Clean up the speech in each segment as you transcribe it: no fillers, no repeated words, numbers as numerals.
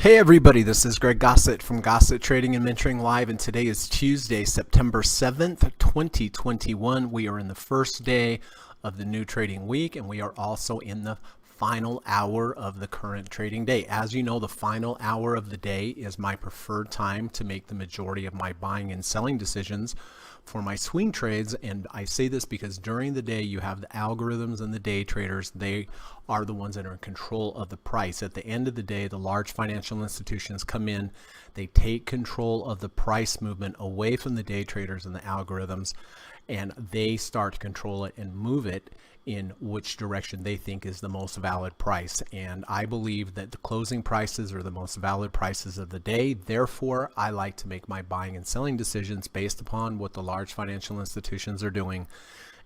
Hey everybody, this is Greg Gossett from Gossett Trading and Mentoring Live, and today is Tuesday, September 7th, 2021. We are in the first day of the new trading week, and we are also in the final hour of the current trading day. As you know, the final hour of the day is my preferred time to make the majority of my buying and selling decisions for my swing trades. And I say this because during the day you have the algorithms and the day traders. They are the ones that are in control of the price. At the end of the day, the large financial institutions come in, they take control of the price movement away from the day traders and the algorithms, and they start to control it and move it in which direction they think is the most valid price. And I believe that the closing prices are the most valid prices of the day. Therefore, I like to make my buying and selling decisions based upon what the large financial institutions are doing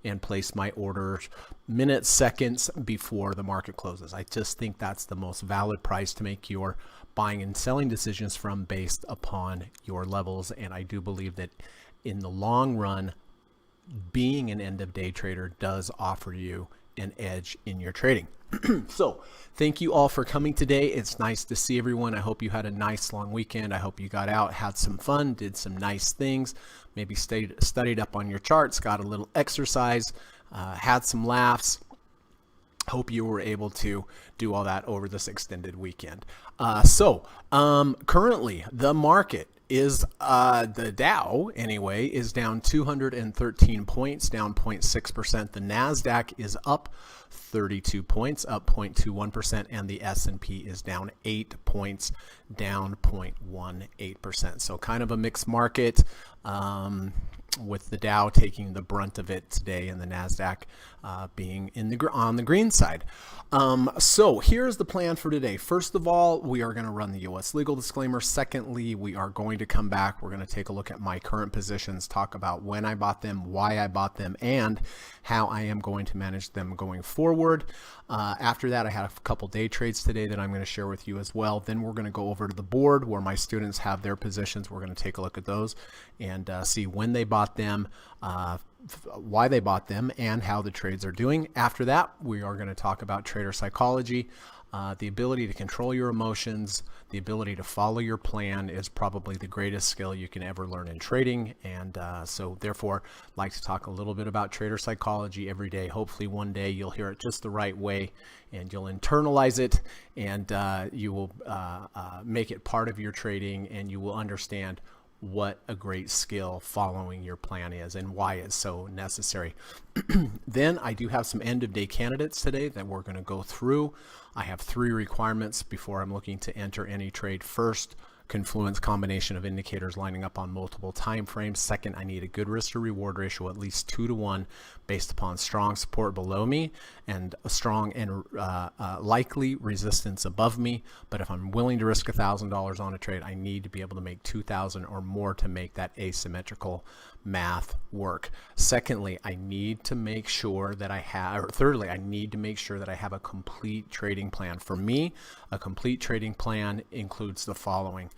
and place my orders minutes, seconds before the market closes. I just think that's the most valid price to make your buying and selling decisions from based upon your levels. And I do believe that in the long run, being an end of day trader does offer you an edge in your trading. So thank you all for coming today. It's nice to see everyone. I hope you had a nice long weekend. I hope you got out, had some fun, did some nice things, maybe studied up on your charts, got a little exercise, had some laughs. Hope you were able to do all that over this extended weekend. Currently the market is the Dow anyway is down 213 points, down 0.6%. The Nasdaq is up 32 points, up 0.21%, and the S&P is down 8 points, down 0.18%. So kind of a mixed market, with the Dow taking the brunt of it today and the Nasdaq being on the green side. So here's the plan for today. First of all, we are going to run the U.S. legal disclaimer. Secondly, we are going to come back. We're going to take a look at my current positions, talk about when I bought them, why I bought them, and how I am going to manage them going forward. After that, I had a couple day trades today that I'm going to share with you as well. Then we're going to go over to the board where my students have their positions. We're going to take a look at those and see when they bought them, why they bought them, and how the trades are doing. After that, we are going to talk about trader psychology. The ability to control your emotions, the ability to follow your plan is probably the greatest skill you can ever learn in trading. And so therefore, I'd like to talk a little bit about trader psychology every day. Hopefully one day you'll hear it just the right way and you'll internalize it, and you will make it part of your trading, and you will understand what a great skill following your plan is and why it's so necessary. Then I do have some end of day candidates today that we're going to go through. I have 3 requirements before I'm looking to enter any trade. First, confluence combination of indicators lining up on multiple time frames. Second, I need a good risk to reward ratio, at least 2 to 1, based upon strong support below me and a strong and likely resistance above me. But if I'm willing to risk $1,000 on a trade, I need to be able to make 2,000 or more to make that asymmetrical math work. Secondly, I need to make sure that I have, or thirdly, I need to make sure that I have a complete trading plan. For me, a complete trading plan includes the following: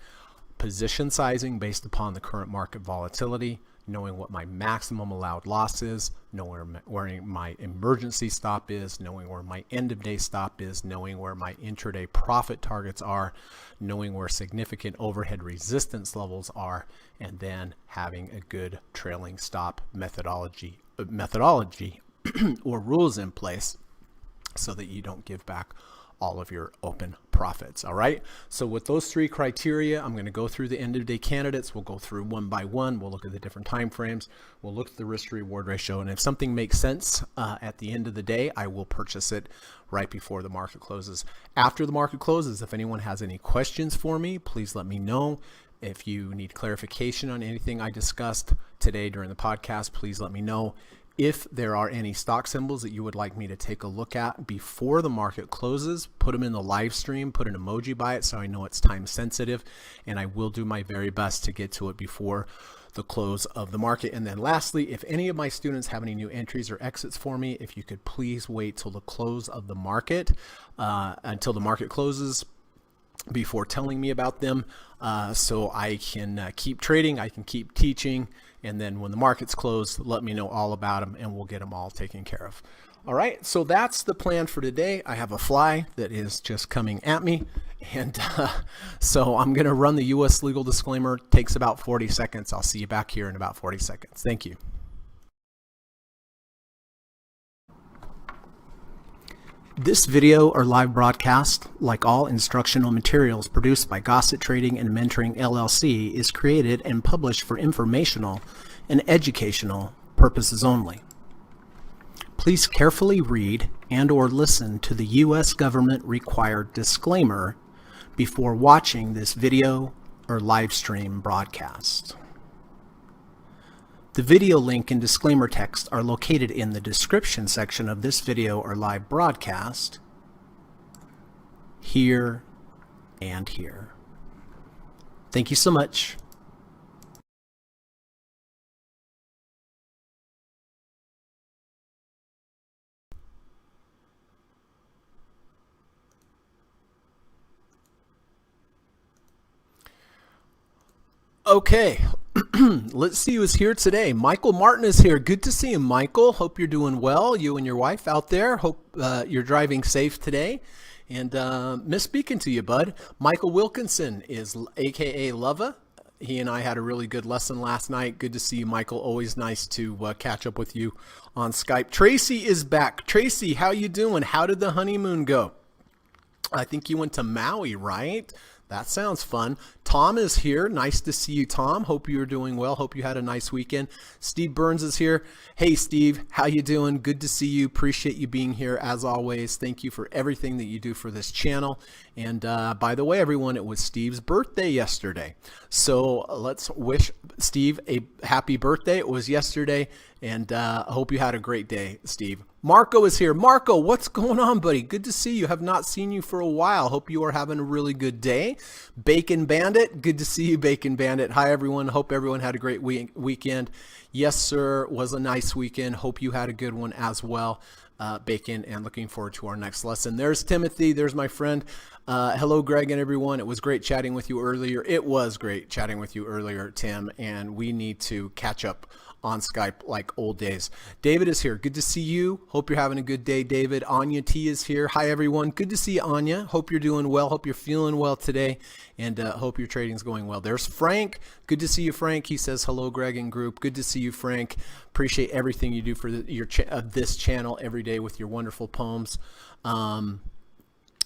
position sizing based upon the current market volatility, knowing what my maximum allowed loss is, knowing where my emergency stop is, knowing where my end of day stop is, knowing where my intraday profit targets are, knowing where significant overhead resistance levels are, and then having a good trailing stop methodology or rules in place so that you don't give back all of your open profits. All right. So with those 3 criteria, I'm going to go through the end of day candidates. We'll go through one by one. We'll look at the different time frames. We'll look at the risk to reward ratio. And if something makes sense at the end of the day, I will purchase it right before the market closes. After the market closes, if anyone has any questions for me, please let me know. If you need clarification on anything I discussed today during the podcast, please let me know. If there are any stock symbols that you would like me to take a look at before the market closes, put them in the live stream, put an emoji by it so I know it's time sensitive, and I will do my very best to get to it before the close of the market. And then lastly, if any of my students have any new entries or exits for me, if you could please wait till the close of the market, until the market closes, before telling me about them, so I can keep trading, I can keep teaching, and then when the market's closed, let me know all about them and we'll get them all taken care of. All right, so that's the plan for today. I have a fly that is just coming at me. And so I'm going to run the U.S. legal disclaimer. It takes about 40 seconds. I'll see you back here in about 40 seconds. Thank you. This video or live broadcast, like all instructional materials produced by Gossett Trading and Mentoring LLC, is created and published for informational and educational purposes only. Please carefully read and/or listen to the U.S. government required disclaimer before watching this video or live stream broadcast. The video link and disclaimer text are located in the description section of this video or live broadcast, here and here. Thank you so much. Okay, let's see who's here today. Michael Martin is here. Good to see you, Michael. Hope you're doing well, you and your wife out there. Hope you're driving safe today. And miss speaking to you, bud. Michael Wilkinson is AKA Lova. He and I had a really good lesson last night. Good to see you, Michael. Always nice to catch up with you on Skype. Tracy is back. Tracy, how you doing? How did the honeymoon go? I think you went to Maui, right? That sounds fun. Tom is here. Nice to see you, Tom. Hope you're doing well. Hope you had a nice weekend. Steve Burns is here. Hey, Steve. How you doing? Good to see you. Appreciate you being here as always. Thank you for everything that you do for this channel. And by the way, everyone, it was Steve's birthday yesterday. So let's wish Steve a happy birthday. It was yesterday. And I hope you had a great day, Steve. Marco is here. Marco, what's going on, buddy? Good to see you. Have not seen you for a while. Hope you are having a really good day. Bacon Bandit, good to see you, Bacon Bandit. Hi, everyone. Hope everyone had a great weekend. Yes, sir, was a nice weekend. Hope you had a good one as well, Bacon, and looking forward to our next lesson. There's Timothy. There's my friend. Hello, Greg and everyone. It was great chatting with you earlier. It was great chatting with you earlier, Tim, and we need to catch up on Skype like old days. David is here. Good to see you. Hope you're having a good day, David. Anya T is here. Hi, everyone. Good to see you, Anya. Hope you're doing well. Hope you're feeling well today, and hope your trading's going well. There's Frank. Good to see you, Frank. He says, hello, Greg and group. Good to see you, Frank. Appreciate everything you do for this channel every day with your wonderful poems.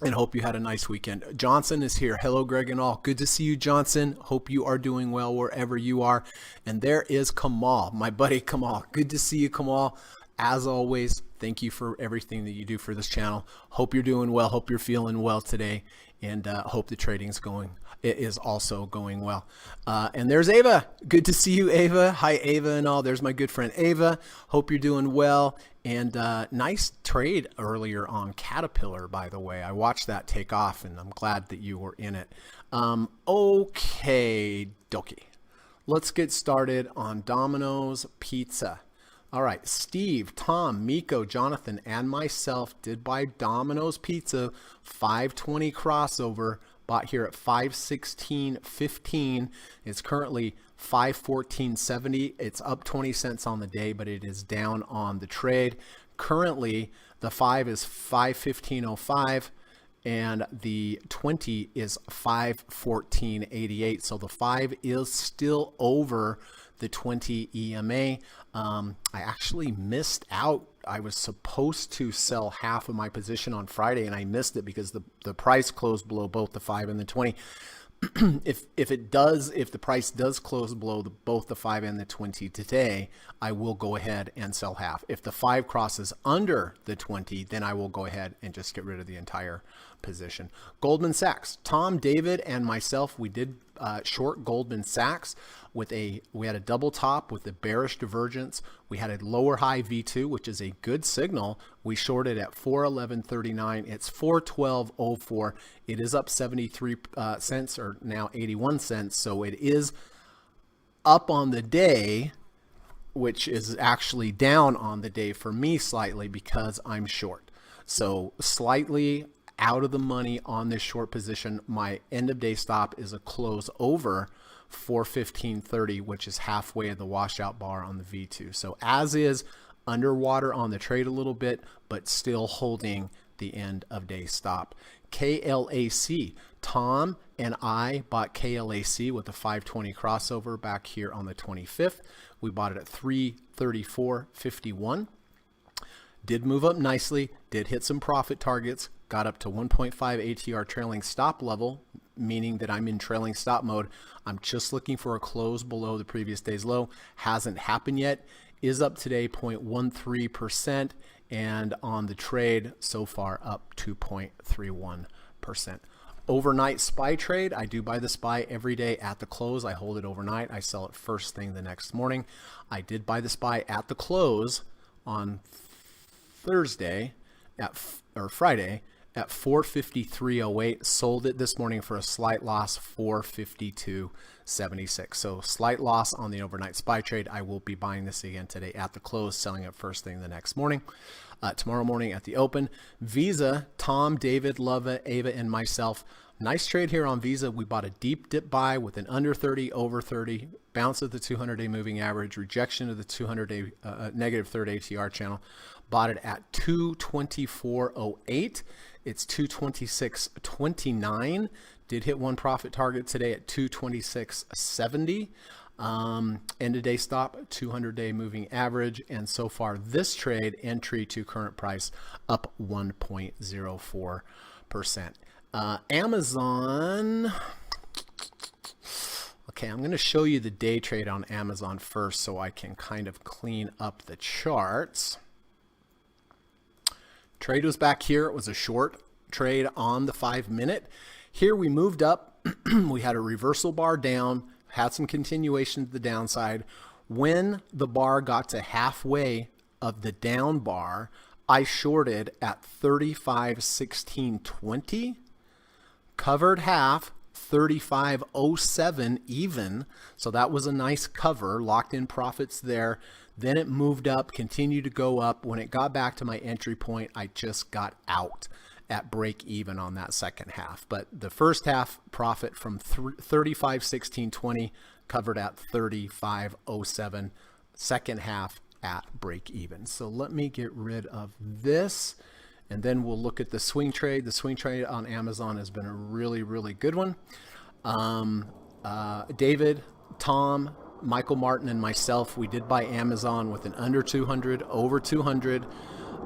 And hope you had a nice weekend. Johnson is here. Hello, Greg and all. Good to see you, Johnson. Hope you are doing well wherever you are. And there is Kamal, my buddy Kamal. Good to see you, Kamal. As always, thank you for everything that you do for this channel. Hope you're doing well. Hope you're feeling well today. And hope the trading's going. It is also going well. And there's Ava. Good to see you, Ava. Hi, Ava and all. There's my good friend, Ava. Hope you're doing well. And nice trade earlier on Caterpillar, by the way. I watched that take off, and I'm glad that you were in it. Okay, dokie. Let's get started on Domino's Pizza. All right, Steve, Tom, Miko, Jonathan, and myself did buy Domino's Pizza 520 crossover. Bought here at 516.15. It's currently 514.70. It's up 20 cents on the day, but it is down on the trade. Currently, the 5 is 515.05 and the 20 is 514.88. So the 5 is still over the 20 EMA. I actually missed out. I was supposed to sell half of my position on Friday, and I missed it because the price closed below both the 5 and the 20. If the price does close below both the 5 and the 20 today, I will go ahead and sell half. If the 5 crosses under the 20, then I will go ahead and just get rid of the entire position. Goldman Sachs, Tom, David, and myself, we did short Goldman Sachs we had a double top with a bearish divergence. We had a lower high V2, which is a good signal. We shorted at 411.39. It's 412.04. It is up 73 cents, or now 81 cents. So it is up on the day, which is actually down on the day for me slightly because I'm short. So slightly out of the money on this short position. My end of day stop is a close over 415.30, which is halfway of the washout bar on the V2. So as is, underwater on the trade a little bit, but still holding the end of day stop. KLAC, Tom and I bought KLAC with a 520 crossover back here on the 25th. We bought it at 334.51. Did move up nicely, did hit some profit targets, got up to 1.5 ATR trailing stop level, meaning that I'm in trailing stop mode. I'm just looking for a close below the previous day's low. Hasn't happened yet. Is up today 0.13%, and on the trade so far up 2.31%. Overnight SPY trade. I do buy the SPY every day at the close. I hold it overnight. I sell it first thing the next morning. I did buy the SPY at the close on Friday at 453.08. Sold it this morning for a slight loss, 452.76. So slight loss on the overnight SPY trade. I will be buying this again today at the close, selling it first thing the next morning. Tomorrow morning at the open. Visa, Tom, David, Lova, Ava, and myself. Nice trade here on Visa. We bought a deep dip buy with an under 30, over 30, bounce of the 200-day moving average, rejection of the 200-day negative third ATR channel. Bought it at 224.08. It's 226.29. Did hit one profit target today at 226.70. End of day stop, 200-day moving average. And so far this trade, entry to current price up 1.04%. Amazon. Okay, I'm going to show you the day trade on Amazon first so I can kind of clean up the charts. Trade was back here. It was a short trade on the 5-minute. Here we moved up. We had a reversal bar down, had some continuation to the downside. When the bar got to halfway of the down bar, I shorted at 35.1620, covered half, 35.07 even. So that was a nice cover, locked in profits there. Then it moved up, continued to go up. When it got back to my entry point, I just got out at break even on that second half. But the first half profit from 35.1620 covered at 35.07. Second half at break even. So let me get rid of this, and then we'll look at the swing trade. The swing trade on Amazon has been a really, really good one. David, Tom, Michael Martin, and myself, we did buy Amazon with an under 200, over 200.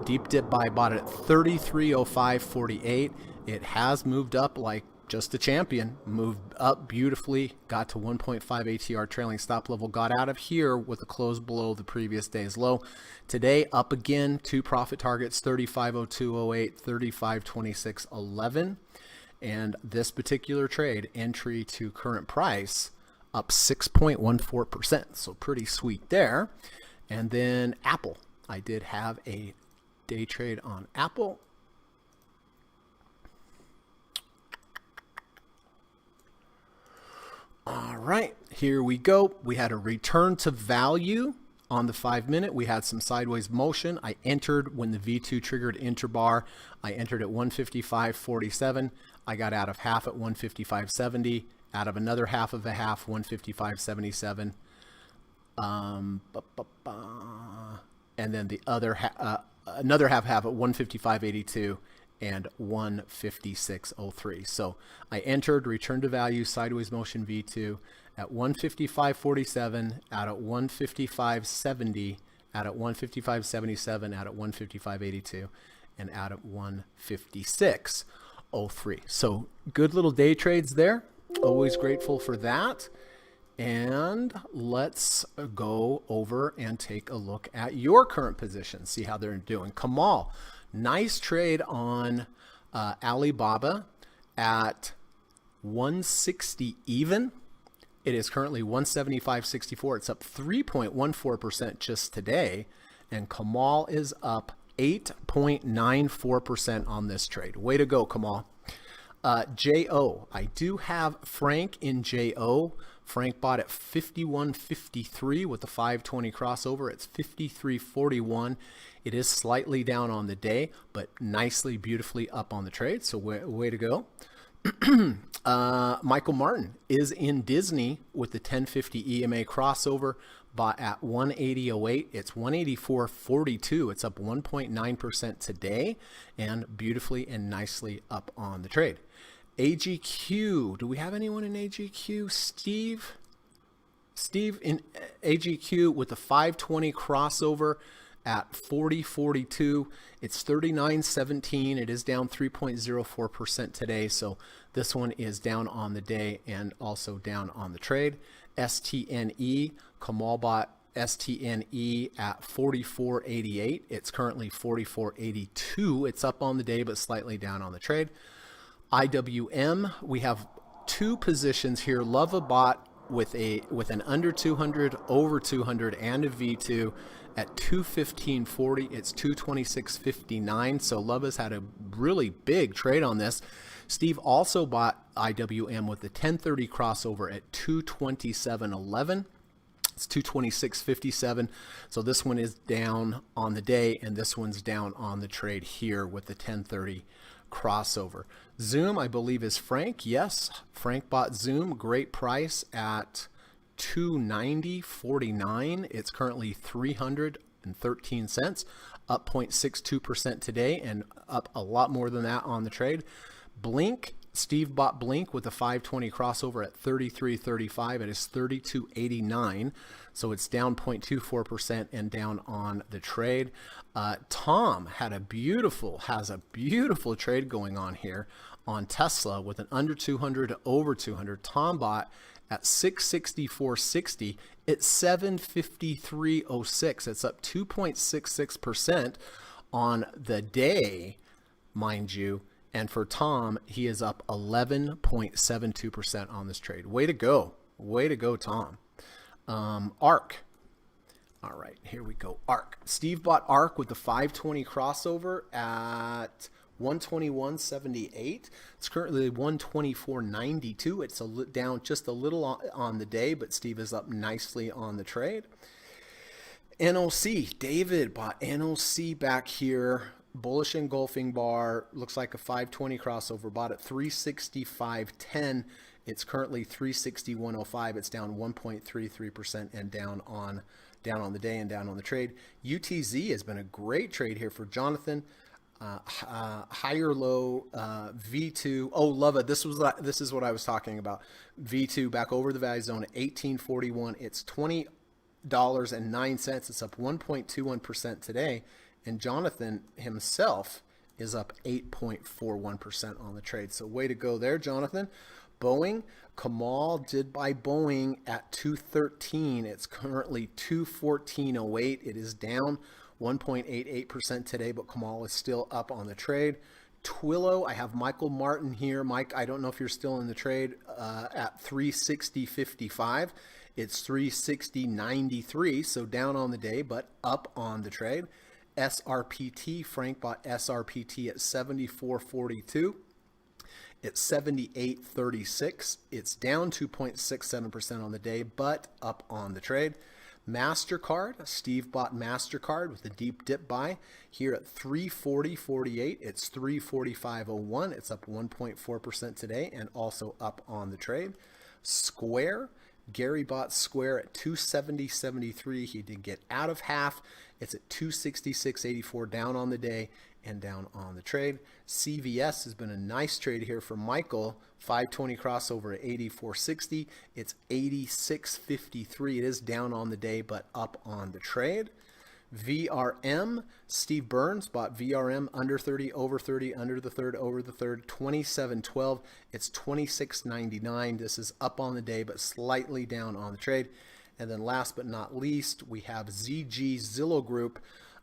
Deep dip buy, bought it at 33.0548. It has moved up like just a champion, moved up beautifully, got to 1.5 ATR trailing stop level, got out of here with a close below the previous day's low. Today up again, two profit targets, 35.0208, 35.2611. And this particular trade, entry to current price, up 6.14%. So pretty sweet there. And then Apple. I did have a day trade on Apple. All right, here we go. We had a return to value on the 5-minute. We had some sideways motion. I entered when the V2 triggered interbar. I entered at 155.47. I got out of half at 155.70. Out of another half of a half, 155.77. And then the other another half at 155.82 and 156.03. So I entered, returned to value, sideways motion V2 at 155.47, out at 155.70, out at 155.77, out at 155.82, and out at 156.03. So good little day trades there. Always grateful for that. And let's go over and take a look at your current position, see how they're doing. Kamal, nice trade on Alibaba at 160 even. It is currently 175.64. It's up 3.14% just today. And Kamal is up 8.94% on this trade. Way to go, Kamal. JO, I do have Frank in JO. Frank bought at 51.53 with the 520 crossover. It's 53.41. It is slightly down on the day, but nicely, beautifully up on the trade. So way to go. Michael Martin is in Disney with the 1050 EMA crossover, bought at 180.08. It's 184.42. It's up 1.9% today, and beautifully and nicely up on the trade. AGQ. Do we have anyone in AGQ? Steve in AGQ with the 520 crossover at 40.42. It's 39.17. It is down 3.04% today. So this one is down on the day and also down on the trade. STNE, Kamal bought STNE at 44.88. It's currently 44.82. It's up on the day, but slightly down on the trade. IWM, we have two positions here. Love a bot with an under 200, over 200, and a V2 at 215.40. It's 226.59. So Love has had a really big trade on this. Steve also bought IWM with the 1030 crossover at 227.11. It's 226.57. So this one is down on the day, and this one's down on the trade here with the 1030 crossover. Zoom, I believe, is Frank. Yes, Frank bought Zoom. Great price at 290.49. It's currently 313 cents, up 0.62% today, and up a lot more than that on the trade. Blink, Steve bought Blink with a 520 crossover at 33.35. It is 32.89, so it's down 0.24% and down on the trade. Tom has a beautiful trade going on here on Tesla with an under 200 to over 200. Tom bought at 664.60. It's 753.06. It's up 2.66% on the day, mind you. And for Tom, he is up 11.72% on this trade. Way to go. Way to go, Tom. ARK. All right, here we go. ARK. Steve bought ARK with the 520 crossover at 121.78. It's currently 124.92. It's down just a little on the day, but Steve is up nicely on the trade. NOC. David bought NOC back here. Bullish engulfing bar, looks like a 520 crossover, bought at 365.10. It's currently 361.05. It's down 1.33% and down on the day and down on the trade. UTZ has been a great trade here for Jonathan. Higher low V2. Oh, love it. This is what I was talking about. V2 back over the value zone at 18.41. It's $20.09. It's up 1.21% today. And Jonathan himself is up 8.41% on the trade. So way to go there, Jonathan. Boeing, Kamal did buy Boeing at 213. It's currently 214.08. It is down 1.88% today, but Kamal is still up on the trade. Twillo, I have Michael Martin here. Mike, I don't know if you're still in the trade at 360.55. It's 360.93, so down on the day, but up on the trade. SRPT, Frank bought SRPT at 74.42. It's 78.36. It's down 2.67% on the day, but up on the trade. MasterCard, Steve bought MasterCard with a deep dip buy here at 340.48. It's 345.01. It's up 1.4% today and also up on the trade. Square, Gary bought Square at 270.73. He did get out of half. It's at 266.84, down on the day and down on the trade. CVS has been a nice trade here for Michael. 520 crossover at 84.60. It's 86.53. It is down on the day, but up on the trade. VRM, Steve Burns bought VRM under 30, over 30, under the third, over the third, 27.12. It's 26.99. This is up on the day, but slightly down on the trade. And then last but not least, we have ZG Zillow Group.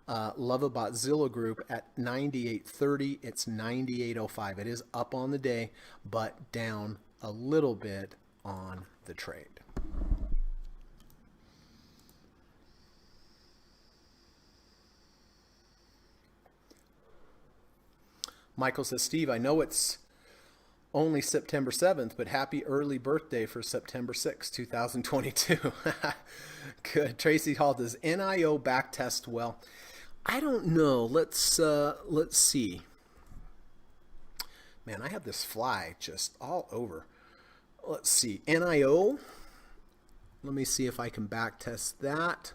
Love about Zillow Group at 98.30. It's 98.05. It is up on the day, but down a little bit on the trade. Michael says, Steve, I know it's only September 7th, but happy early birthday for September 6th, 2022. Good. Tracy Hall, does NIO back test well? I don't know. Let's see. Man, I have this fly just all over. Let's see, NIO. Let me see if I can back test that.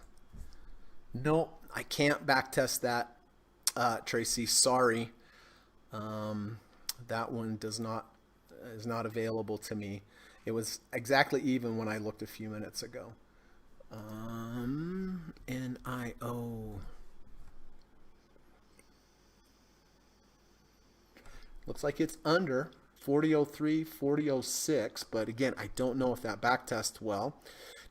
Nope, I can't back test that, Tracy. Sorry. That one is not available to me. It was exactly even when I looked a few minutes ago. NIO. Looks like it's under 4003, 4006, but again, I don't know if that backtests well.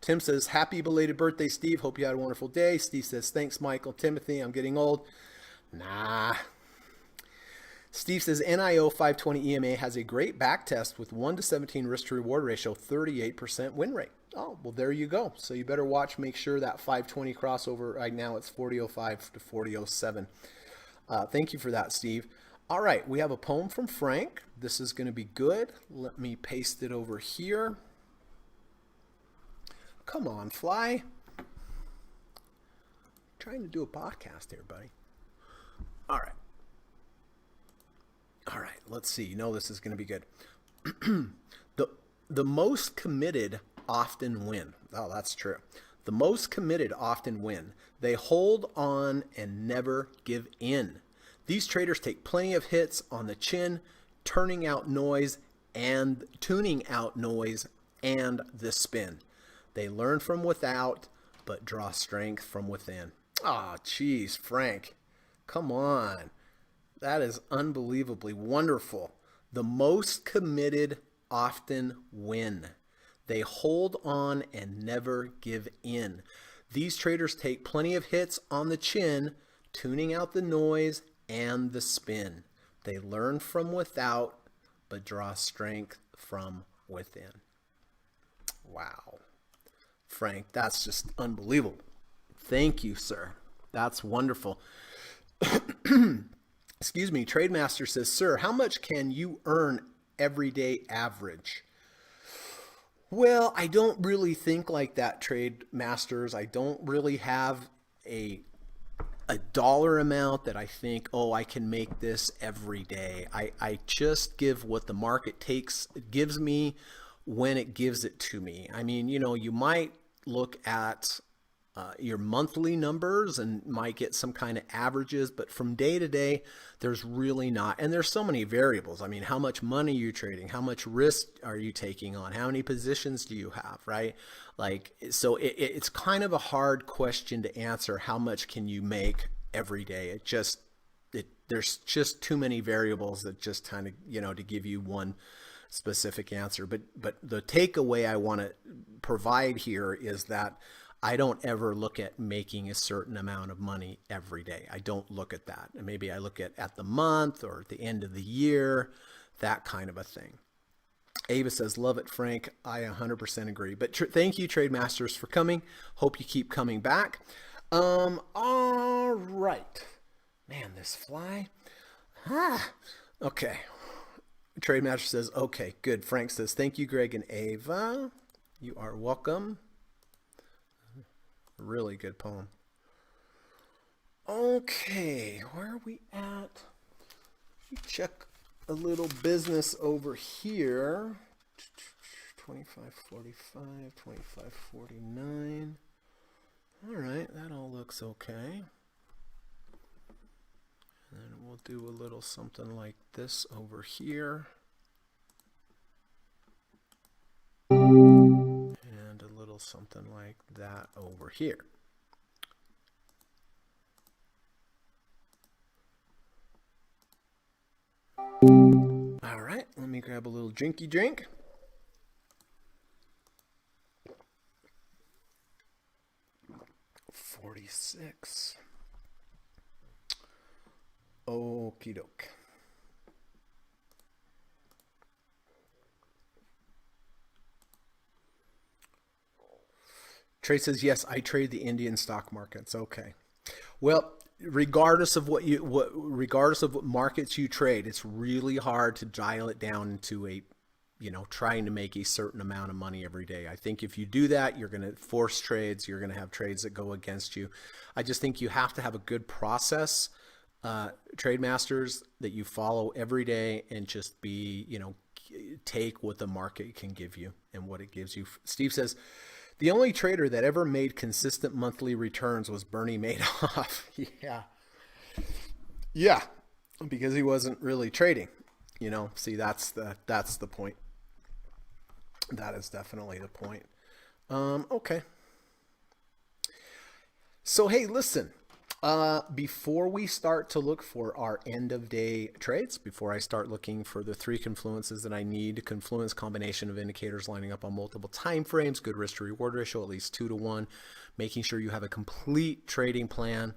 Tim says, happy belated birthday, Steve. Hope you had a wonderful day. Steve says, thanks, Michael. Timothy, I'm getting old. Nah. Steve says, NIO 520 EMA has a great backtest with 1 to 17 risk to reward ratio, 38% win rate. Oh, well, there you go. So you better watch, make sure that 520 crossover, right now it's 4005 to 4007. Thank you for that, Steve. All right, we have a poem from Frank. This is going to be good. Let me paste it over here. Come on, fly. I'm trying to do a podcast here, buddy. All right. All right, let's see. You know this is going to be good. The most committed often win. Oh, that's true. The most committed often win. They hold on and never give in. These traders take plenty of hits on the chin, tuning out noise and the spin. They learn from without, but draw strength from within. Oh, geez, Frank. Come on. That is unbelievably wonderful. The most committed often win. They hold on and never give in. These traders take plenty of hits on the chin, tuning out the noise and the spin. They learn from without, but draw strength from within. Wow. Frank, that's just unbelievable. Thank you, sir. That's wonderful. Excuse me. Trademaster says, sir, how much can you earn everyday average? Well, I don't really think like that, Trade Masters. I don't really have a dollar amount that I think, oh, I can make this every day. I just give what the market gives me when it gives it to me. I mean, you know, you might look at your monthly numbers and might get some kind of averages, but from day to day, there's really not. And there's so many variables. I mean, how much money are you trading? How much risk are you taking on? How many positions do you have, right? Like, so it's kind of a hard question to answer. How much can you make every day? There's just too many variables that just kind of, you know, to give you one specific answer. But the takeaway I want to provide here is that I don't ever look at making a certain amount of money every day. I don't look at that. And maybe I look at the month or at the end of the year, that kind of a thing. Ava says, love it, Frank. I 100% agree. But thank you, Trade Masters, for coming. Hope you keep coming back. All right. Man, this fly. Okay. Trade Master says, okay, good. Frank says, thank you, Greg and Ava. You are welcome. Really good poem. Okay, where are we at? Check a little business over here. 2545, 2549. All right, that all looks okay. And then we'll do a little something like this over here. And a little something like that over here. All right, let me grab a little drinky drink. $46. Okie doke. Trey says, yes, I trade the Indian stock markets. Okay. Well, regardless of what markets you trade, it's really hard to dial it down into trying to make a certain amount of money every day. I think if you do that, you're going to force trades. You're going to have trades that go against you. I just think you have to have a good process, Trade Masters, that you follow every day and just be, take what the market can give you and what it gives you. Steve says, the only trader that ever made consistent monthly returns was Bernie Madoff. Yeah, because he wasn't really trading. See, that's the point. That is definitely the point. Okay. So, hey, listen, before we start to look for our end of day trades, before I start looking for the 3 confluences that I need, confluence combination of indicators lining up on multiple time frames, good risk to reward ratio, at least 2 to 1, making sure you have a complete trading plan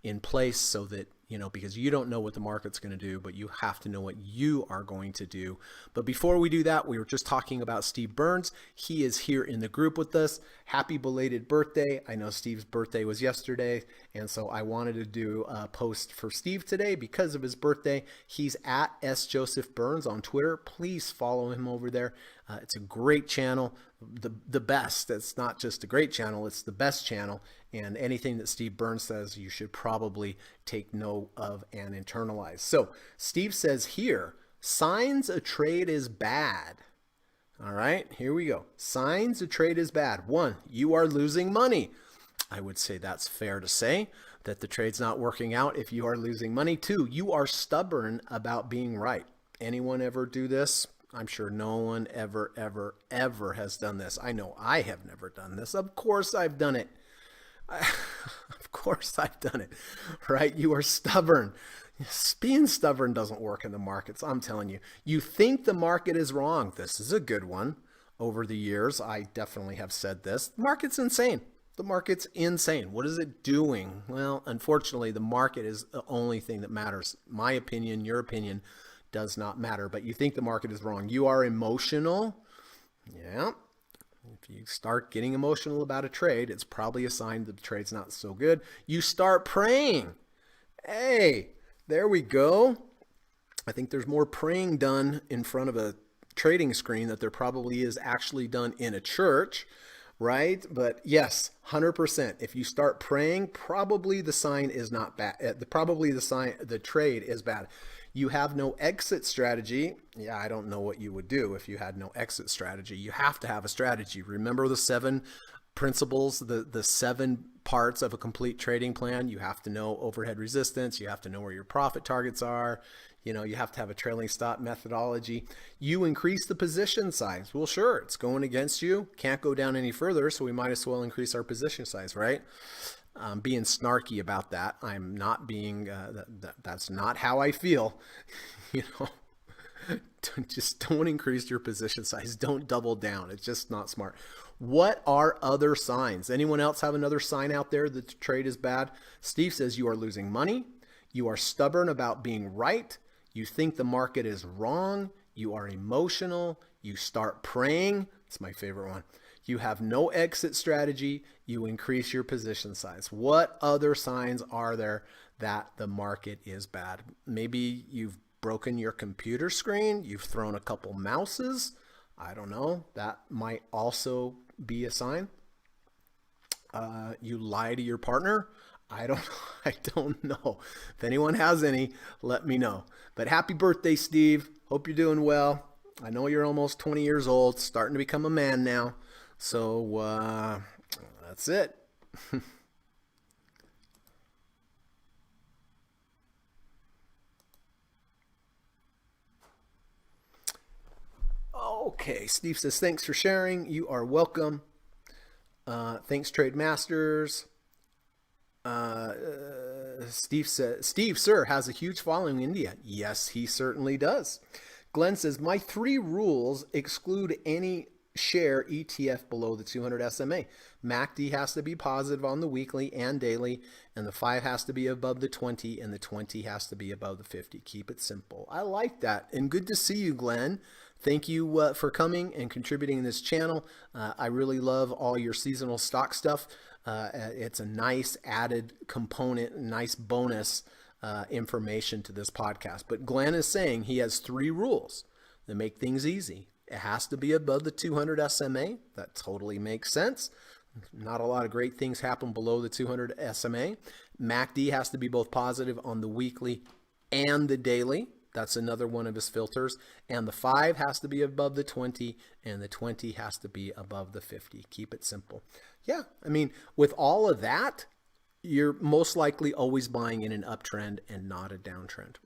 in place so that, because you don't know what the market's going to do, but you have to know what you are going to do. But before we do that, we were just talking about Steve Burns. He is here in the group with us. Happy belated birthday. I know Steve's birthday was yesterday, and so I wanted to do a post for Steve today because of his birthday. He's at S. Joseph Burns on Twitter. Please follow him over there. It's a great channel, the best. It's not just a great channel, it's the best channel. And anything that Steve Burns says, you should probably take note of and internalize. So Steve says here, signs a trade is bad. All right, here we go. Signs a trade is bad. 1, you are losing money. I would say that's fair to say that the trade's not working out if you are losing money. 2, you are stubborn about being right. Anyone ever do this? I'm sure no one ever has done this. I know I have never done this. Of course I've done it. Of course I've done it, right? You are stubborn. Being stubborn doesn't work in the markets. I'm telling you, you think the market is wrong. This is a good one. Over the years, I definitely have said this. The market's insane. The market's insane. What is it doing? Well, unfortunately, the market is the only thing that matters. My opinion, your opinion does not matter, but you think the market is wrong. You are emotional. Yeah. If you start getting emotional about a trade, it's probably a sign that the trade's not so good. You start praying. Hey, there we go. I think there's more praying done in front of a trading screen that there probably is actually done in a church, right? But yes, 100%. If you start praying, probably the sign is not bad. Probably the trade is bad. You have no exit strategy. Yeah, I don't know what you would do if you had no exit strategy. You have to have a strategy. Remember the 7 principles, the 7 parts of a complete trading plan. You have to know overhead resistance. You have to know where your profit targets are. You have to have a trailing stop methodology. You increase the position size. Well, sure, it's going against you. Can't go down any further, so we might as well increase our position size, right? I'm being snarky about that. I'm not being, that's not how I feel. Just don't increase your position size. Don't double down. It's just not smart. What are other signs? Anyone else have another sign out there that the trade is bad? Steve says you are losing money. You are stubborn about being right. You think the market is wrong. You are emotional. You start praying. It's my favorite one. You have no exit strategy. You increase your position size. What other signs are there that the market is bad? Maybe you've broken your computer screen. You've thrown a couple mouses. I don't know. That might also be a sign. You lie to your partner. I don't know. If anyone has any, let me know. But happy birthday, Steve. Hope you're doing well. I know you're almost 20 years old, starting to become a man now. So that's it. Okay, Steve says, thanks for sharing. You are welcome. Thanks, Trade Masters. Steve says, Steve, sir, has a huge following in India. Yes, he certainly does. Glenn says, my 3 rules exclude any share ETF below the 200 SMA. MACD has to be positive on the weekly and daily, and the 5 has to be above the 20, and the 20 has to be above the 50. Keep it simple. I like that, and good to see you, Glenn. Thank you for coming and contributing in this channel. I really love all your seasonal stock stuff. It's a nice added component, nice bonus information to this podcast. But Glenn is saying he has 3 rules that make things easy. It has to be above the 200 SMA. That totally makes sense. Not a lot of great things happen below the 200 SMA. MACD has to be both positive on the weekly and the daily. That's another one of his filters. And the 5 has to be above the 20, and the 20 has to be above the 50. Keep it simple. Yeah, I mean, with all of that, you're most likely always buying in an uptrend and not a downtrend.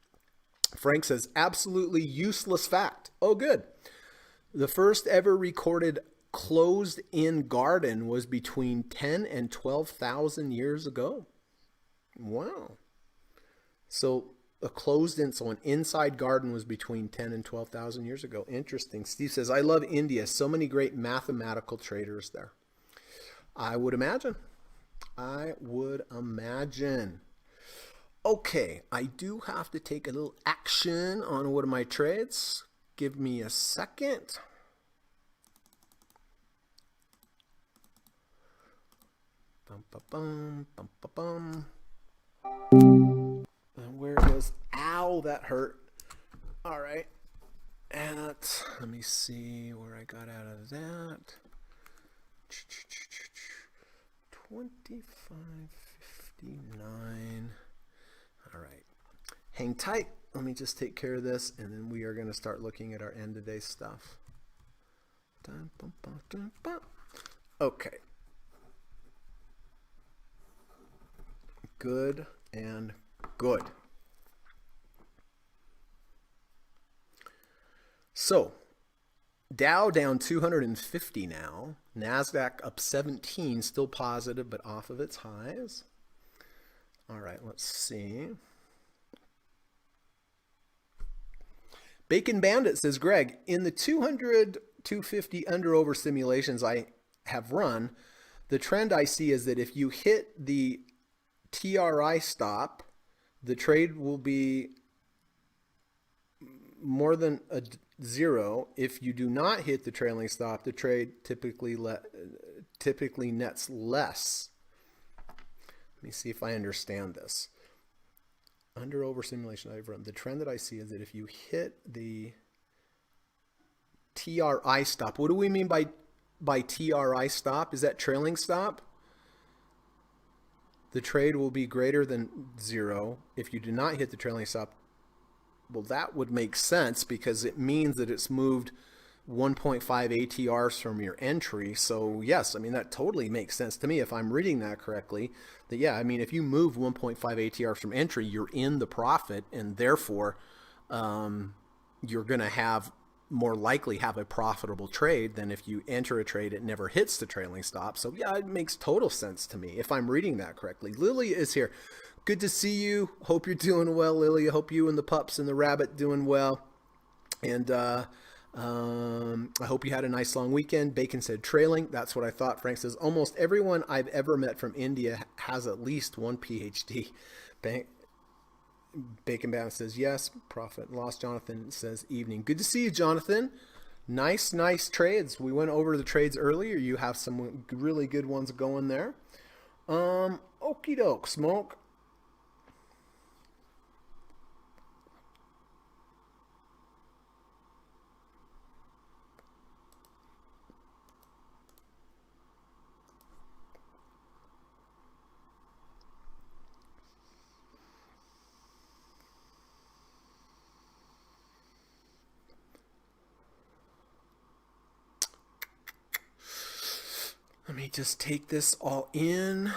Frank says, absolutely useless fact. Oh, good. The first ever recorded closed-in garden was between 10 and 12,000 years ago. Wow. So a closed-in, so an inside garden was between 10 and 12,000 years ago. Interesting. Steve says, I love India. So many great mathematical traders there. I would imagine. I would imagine. Okay, I do have to take a little action on one of my trades. Give me a second. Bum, ba, bum, bum, ba, bum. And where is, ow, that hurt. All right. Let me see where I got out of that. 25.59. All right. Hang tight. Let me just take care of this, and then we are going to start looking at our end of day stuff. Okay. Good and good. So, Dow down 250 now. NASDAQ up 17, still positive, but off of its highs. All right, let's see. Bacon Bandit says, Greg, in the 200, 250 under-over simulations I have run, the trend I see is that if you hit the TRI stop, the trade will be more than a 0. If you do not hit the trailing stop, the trade typically nets less. Let me see if I understand this. Under over simulation I've run, the trend that I see is that if you hit the TRI stop, what do we mean by TRI stop? Is that trailing stop? The trade will be greater than 0 if you do not hit the trailing stop. Well, that would make sense because it means that it's moved 1.5 ATRs from your entry. So yes, I mean, that totally makes sense to me if I'm reading that correctly. That, yeah, I mean, if you move 1.5 ATRs from entry, you're in the profit, and therefore you're going to have more likely have a profitable trade than if you enter a trade, it never hits the trailing stop. So yeah, it makes total sense to me if I'm reading that correctly. Lily is here. Good to see you. Hope you're doing well, Lily. I hope you and the pups and the rabbit doing well. And I hope you had a nice long weekend. Bacon said trailing. That's what I thought. Frank says almost everyone I've ever met from India has at least one PhD. Bacon Bandit says yes. Profit and loss. Jonathan says evening. Good to see you, Jonathan. Nice trades. We went over the trades earlier. You have some really good ones going there. Okie doke, Smoke. Let me just take this all in.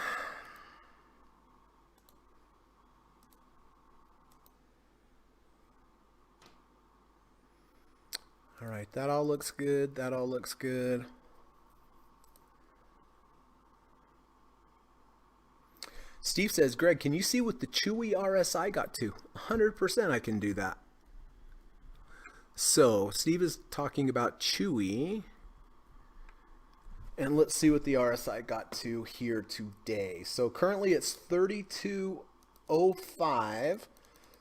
All right, that all looks good. That all looks good. Steve says, Greg, can you see what the Chewy RSI got to? 100% I can do that. So Steve is talking about Chewy. And let's see what the RSI got to here today. So currently it's 32.05.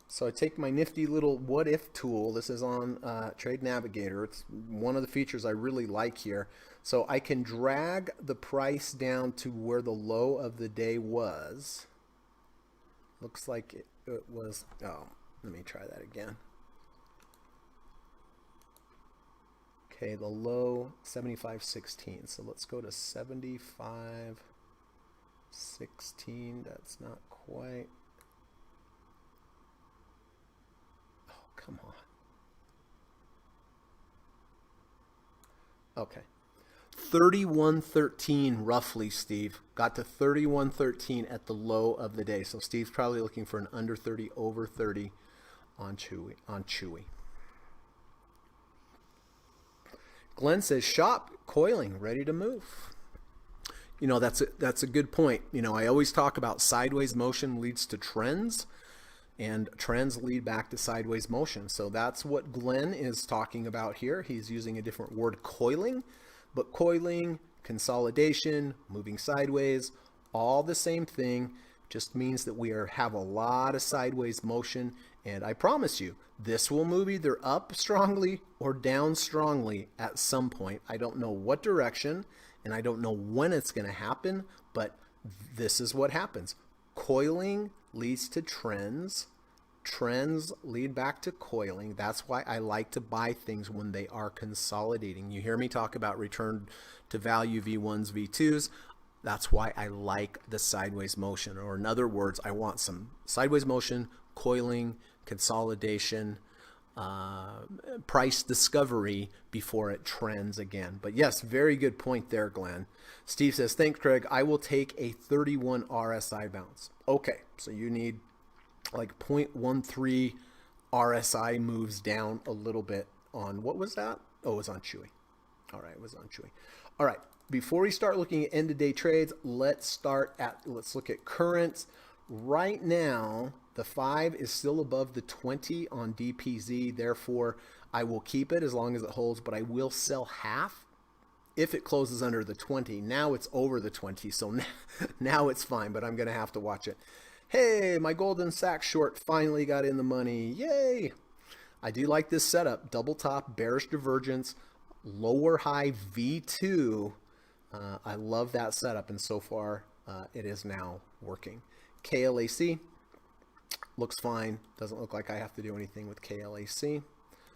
So I take my nifty little what if tool. This is on Trade Navigator. It's one of the features I really like here. So I can drag the price down to where the low of the day was. Looks like it was, oh, let me try that again. Okay, the low 75.16. So let's go to 75.16. That's not quite. Oh, Come on. Okay. 31.13 roughly, Steve. Got to 31.13 at the low of the day. So Steve's probably looking for an under 30, over 30 on Chewy. Glenn says shop coiling, ready to move. You know, that's a good point. You know, I always talk about sideways motion leads to trends, and trends lead back to sideways motion. So that's what Glenn is talking about here. He's using a different word, coiling, but coiling, consolidation, moving sideways, all the same thing. Just means that we have a lot of sideways motion, and I promise you, this will move either up strongly or down strongly at some point. I don't know what direction, and I don't know when it's going to happen, but this is what happens. Coiling leads to trends. Trends lead back to coiling. That's why I like to buy things when they are consolidating. You hear me talk about return to value V1s, V2s. That's why I like the sideways motion. Or in other words, I want some sideways motion, coiling, consolidation, price discovery before it trends again. But yes, very good point there, Glenn. Steve says, thanks, Craig. I will take a 31 RSI bounce. Okay, so you need like 0.13 RSI moves down a little bit on, what was that? Oh, it was on Chewy. All right, it was on Chewy. All right, before we start looking at end-of-day trades, let's look at currents. Right now, the 5 is still above the 20 on DPZ. Therefore, I will keep it as long as it holds, but I will sell half if it closes under the 20. Now it's over the 20, so now it's fine, but I'm going to have to watch it. Hey, my golden sack short finally got in the money. Yay! I do like this setup. Double top, bearish divergence, lower high V2. I love that setup, and so far it is now working. KLAC looks fine. Doesn't look like I have to do anything with KLAC.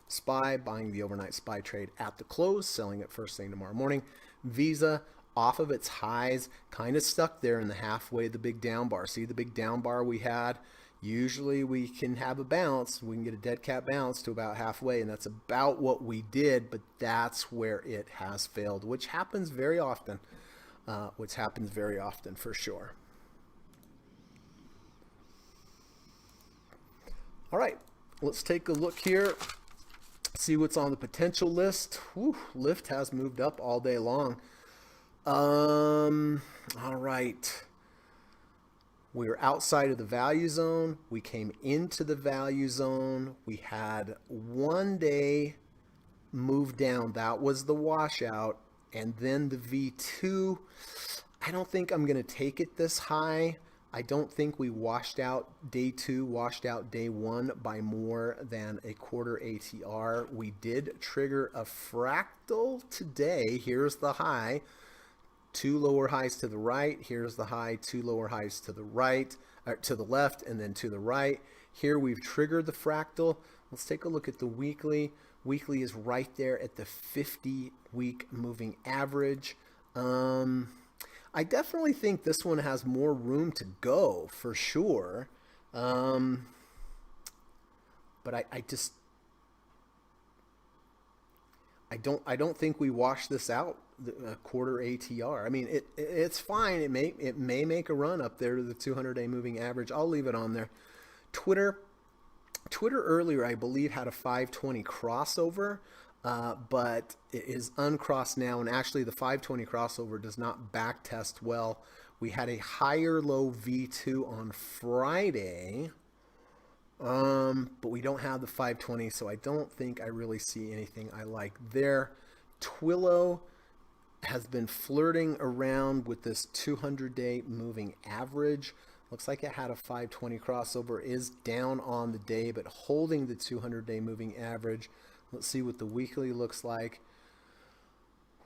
SPY, buying the overnight SPY trade at the close, selling it first thing tomorrow morning. Visa, off of its highs, kind of stuck there in the halfway of the big down bar. See the big down bar we had? Usually we can have a bounce. We can get a dead cat bounce to about halfway, and that's about what we did, but that's where it has failed, which happens very often. For sure. All right, let's take a look here. See what's on the potential list. Whew, Lyft has moved up all day long. All right. We were outside of the value zone. We came into the value zone. We had 1 day move down. That was the washout. And then the V2. I don't think I'm going to take it this high. I don't think we washed out day 2, washed out day 1 by more than a quarter ATR. We did trigger a fractal today. Here's the high. 2 lower highs to the right. Here's the high. 2 lower highs to the right, or to the left, and then to the right. Here we've triggered the fractal. Let's take a look at the weekly. Weekly is right there at the 50-week moving average. I definitely think this one has more room to go for sure. But I don't think we wash this out a quarter ATR. I mean, it's fine. It may make a run up there to the 200-day moving average. I'll leave it on there. Twitter earlier, I believe, had a 520 crossover, but it is uncrossed now. And actually, the 520 crossover does not back test well. We had a higher low V2 on Friday, but we don't have the 520, so I don't think I really see anything I like there. Twilio has been flirting around with this 200-day moving average. Looks like it had a 520 crossover, is down on the day, but holding the 200-day moving average. Let's see what the weekly looks like.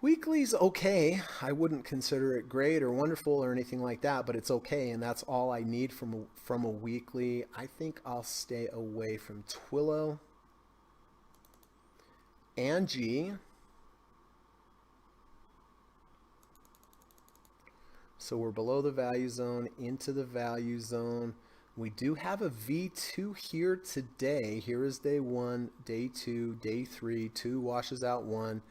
Weekly's okay. I wouldn't consider it great or wonderful or anything like that, but it's okay, and that's all I need from a weekly. I think I'll stay away from Twilio. Angie. So we're below the value zone, into the value zone. We do have a V2 here today. Here is day 1, day 2, day 3. 2 washes out 1.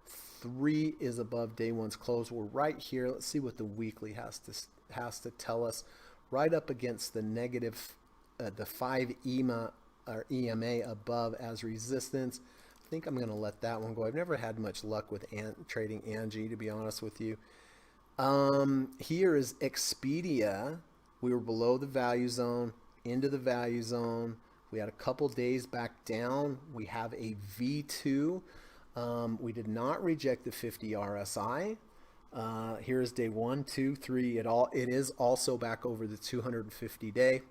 3 is above day 1's close. We're right here. Let's see what the weekly has to tell us. Right up against the negative, the 5 EMA or EMA above as resistance. I think I'm going to let that one go. I've never had much luck with trading Angie, to be honest with you. Here is Expedia. We were below the value zone, into the value zone. We had a couple days back down. We have a V2. We did not reject the 50 RSI. Here's day 1, 2, 3. It is also back over the 250 day.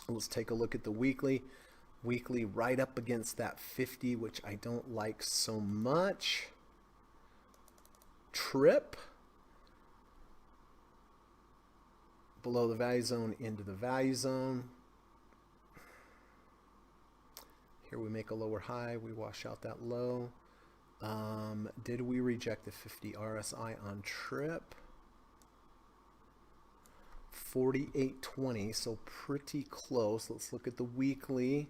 Let's take a look at the weekly. Weekly right up against that 50, which I don't like so much. Trip. Below the value zone, into the value zone. Here we make a lower high. We wash out that low. Did we reject the 50 RSI on trip? 48.20, so pretty close. Let's look at the weekly.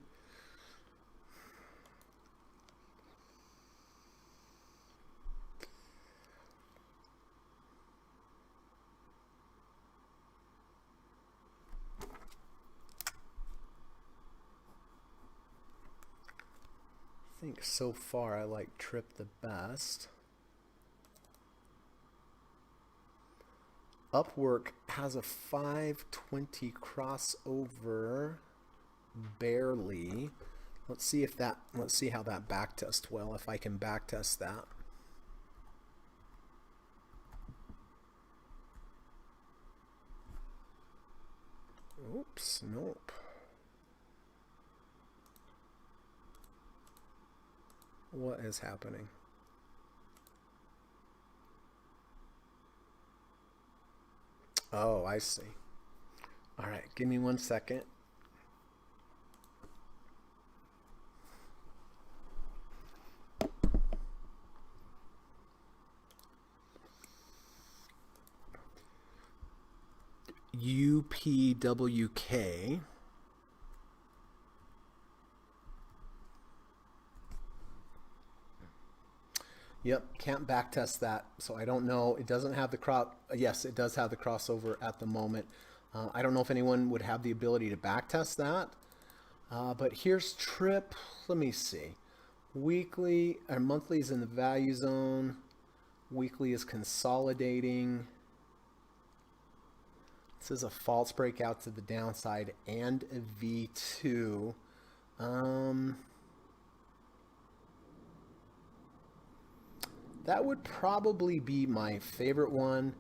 I think so far I like trip the best. Upwork has a 520 crossover, barely. Let's see how that backtests well, if I can backtest that. Oops, nope. What is happening? Oh, I see. All right, give me 1 second. UPWK. Yep, can't backtest that, so I don't know. It doesn't have the yes, it does have the crossover at the moment. I don't know if anyone would have the ability to backtest that. But here's trip. Let me see. Weekly or monthly is in the value zone. Weekly is consolidating. This is a false breakout to the downside and a V2. That would probably be my favorite one.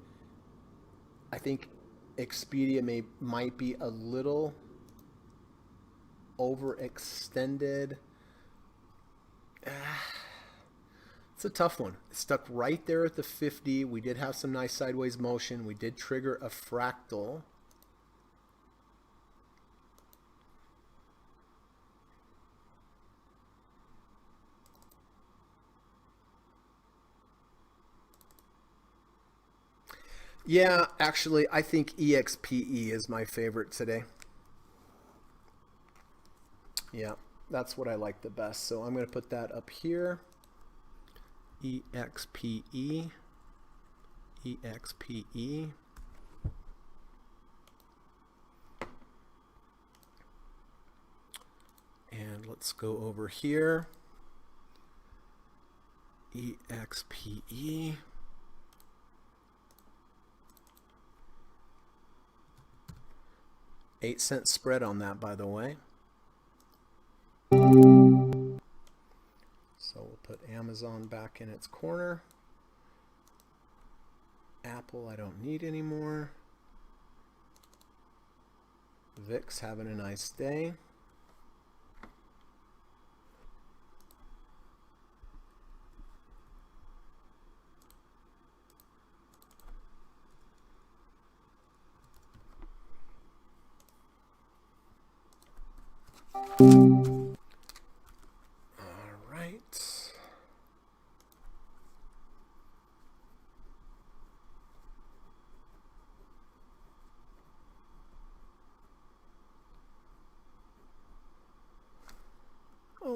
I think Expedia might be a little overextended. It's a tough one. It's stuck right there at the 50. We did have some nice sideways motion. We did trigger a fractal. Yeah, actually, I think EXPE is my favorite today. Yeah, that's what I like the best. So I'm going to put that up here. EXPE. EXPE. And let's go over here. EXPE. $0.08 spread on that, by the way. So we'll put Amazon back in its corner. Apple I don't need anymore. VIX having a nice day. All right.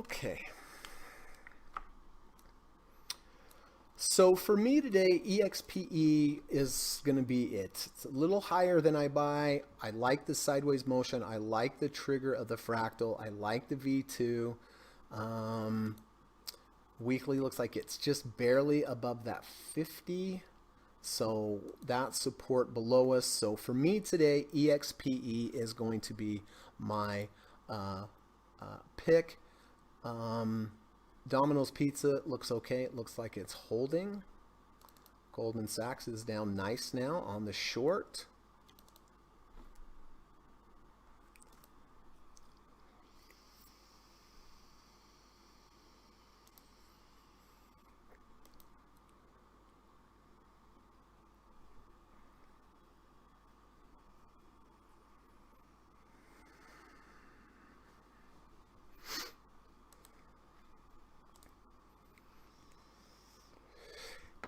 Okay. So for me today, EXPE is going to be it. It's a little higher than I buy. I like the sideways motion. I like the trigger of the fractal. I like the V2. Weekly looks like it's just barely above that 50. So that support below us. So for me today, EXPE is going to be my pick. Domino's Pizza looks okay. It looks like it's holding. Goldman Sachs is down nice now on the short.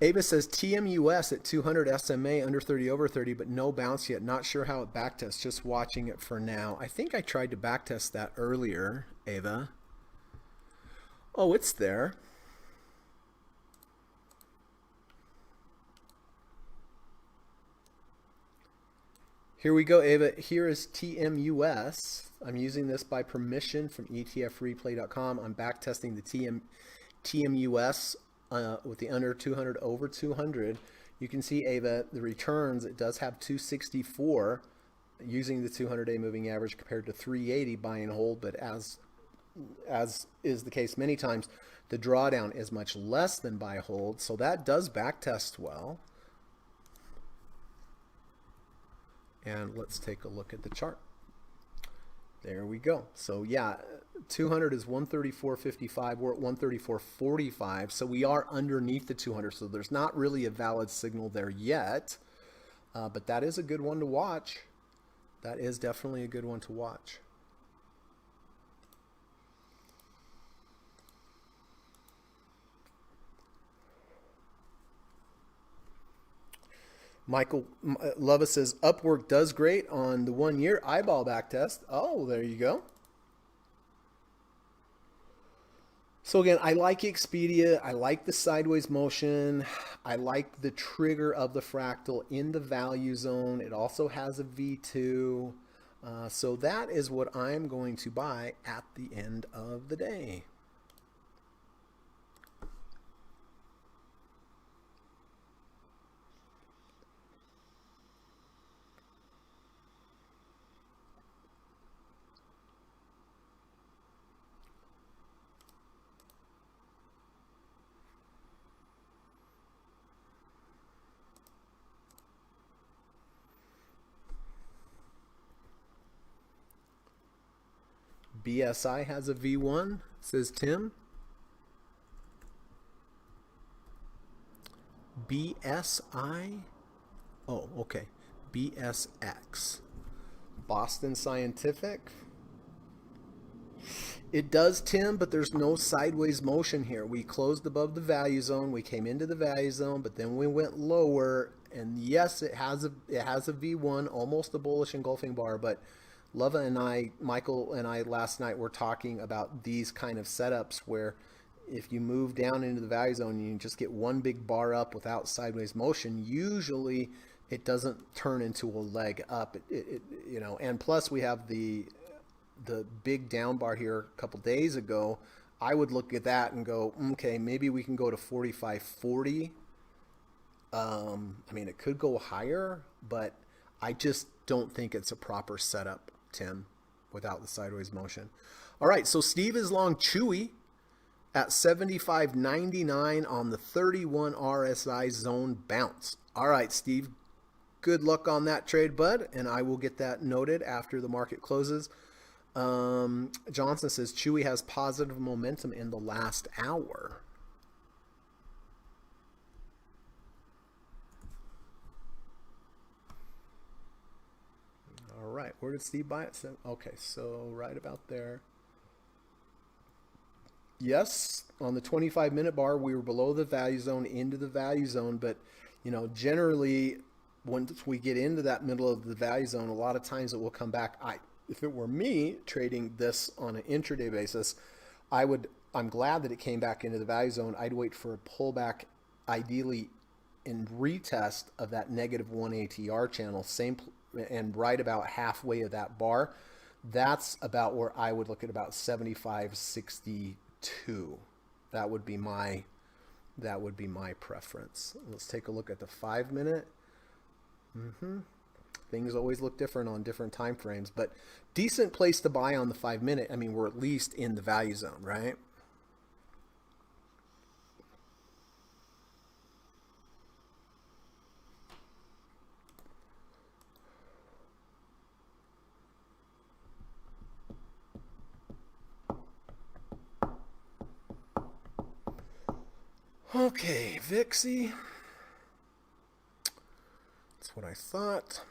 Ava says TMUS at 200 SMA under 30 over 30, but no bounce yet. Not sure how it backtests. Just watching it for now. I think I tried to backtest that earlier, Ava. Oh, it's there. Here we go, Ava. Here is TMUS. I'm using this by permission from etfreeplay.com. I'm backtesting the TMUS with the under 200 over 200. You can see, Ava, the returns, it does have 264 using the 200-day moving average compared to 380 buy and hold, but as is the case many times, the drawdown is much less than buy hold, so that does backtest well. And let's take a look at the chart. There we go. So yeah, 200 is 134.55. We're at 134.45. So we are underneath the 200. So there's not really a valid signal there yet. But that is a good one to watch. That is definitely a good one to watch. Michael Lova says Upwork does great on the 1 year eyeball back test. Oh, there you go. So again, I like Expedia. I like the sideways motion. I like the trigger of the fractal in the value zone. It also has a V2. So that is what I'm going to buy at the end of the day. BSI has a V1, says Tim. BSI? Oh, okay. BSX. Boston Scientific. It does, Tim, but there's no sideways motion here. We closed above the value zone. We came into the value zone, but then we went lower. And yes, it has a V1, almost a bullish engulfing bar, but Lova and I, Michael and I last night were talking about these kind of setups where if you move down into the value zone, you just get one big bar up without sideways motion. Usually it doesn't turn into a leg up. You know, and plus we have the big down bar here a couple days ago. I would look at that and go, okay, maybe we can go to 45.40. I mean, it could go higher, but I just don't think it's a proper setup, Tim, without the sideways motion. All right, so Steve is long Chewy at 75.99 on the 31 RSI zone bounce. All right, Steve, good luck on that trade, bud, and I will get that noted after the market closes. Johnson says Chewy has positive momentum in the last hour. All right, where did Steve buy it? Okay, so right about there. Yes, on the 25-minute bar, we were below the value zone, into the value zone, but you know, generally, once we get into that middle of the value zone, a lot of times it will come back. If it were me trading this on an intraday basis, I'm glad that it came back into the value zone. I'd wait for a pullback, ideally in retest of that -1 ATR channel, and right about halfway of that bar. That's about where I would look at about 75.62. That would be my preference. Let's take a look at the 5-minute. Things always look different on different time frames, but decent place to buy on the 5-minute. I mean, we're at least in the value zone, right? Okay, VIXY. That's what I thought.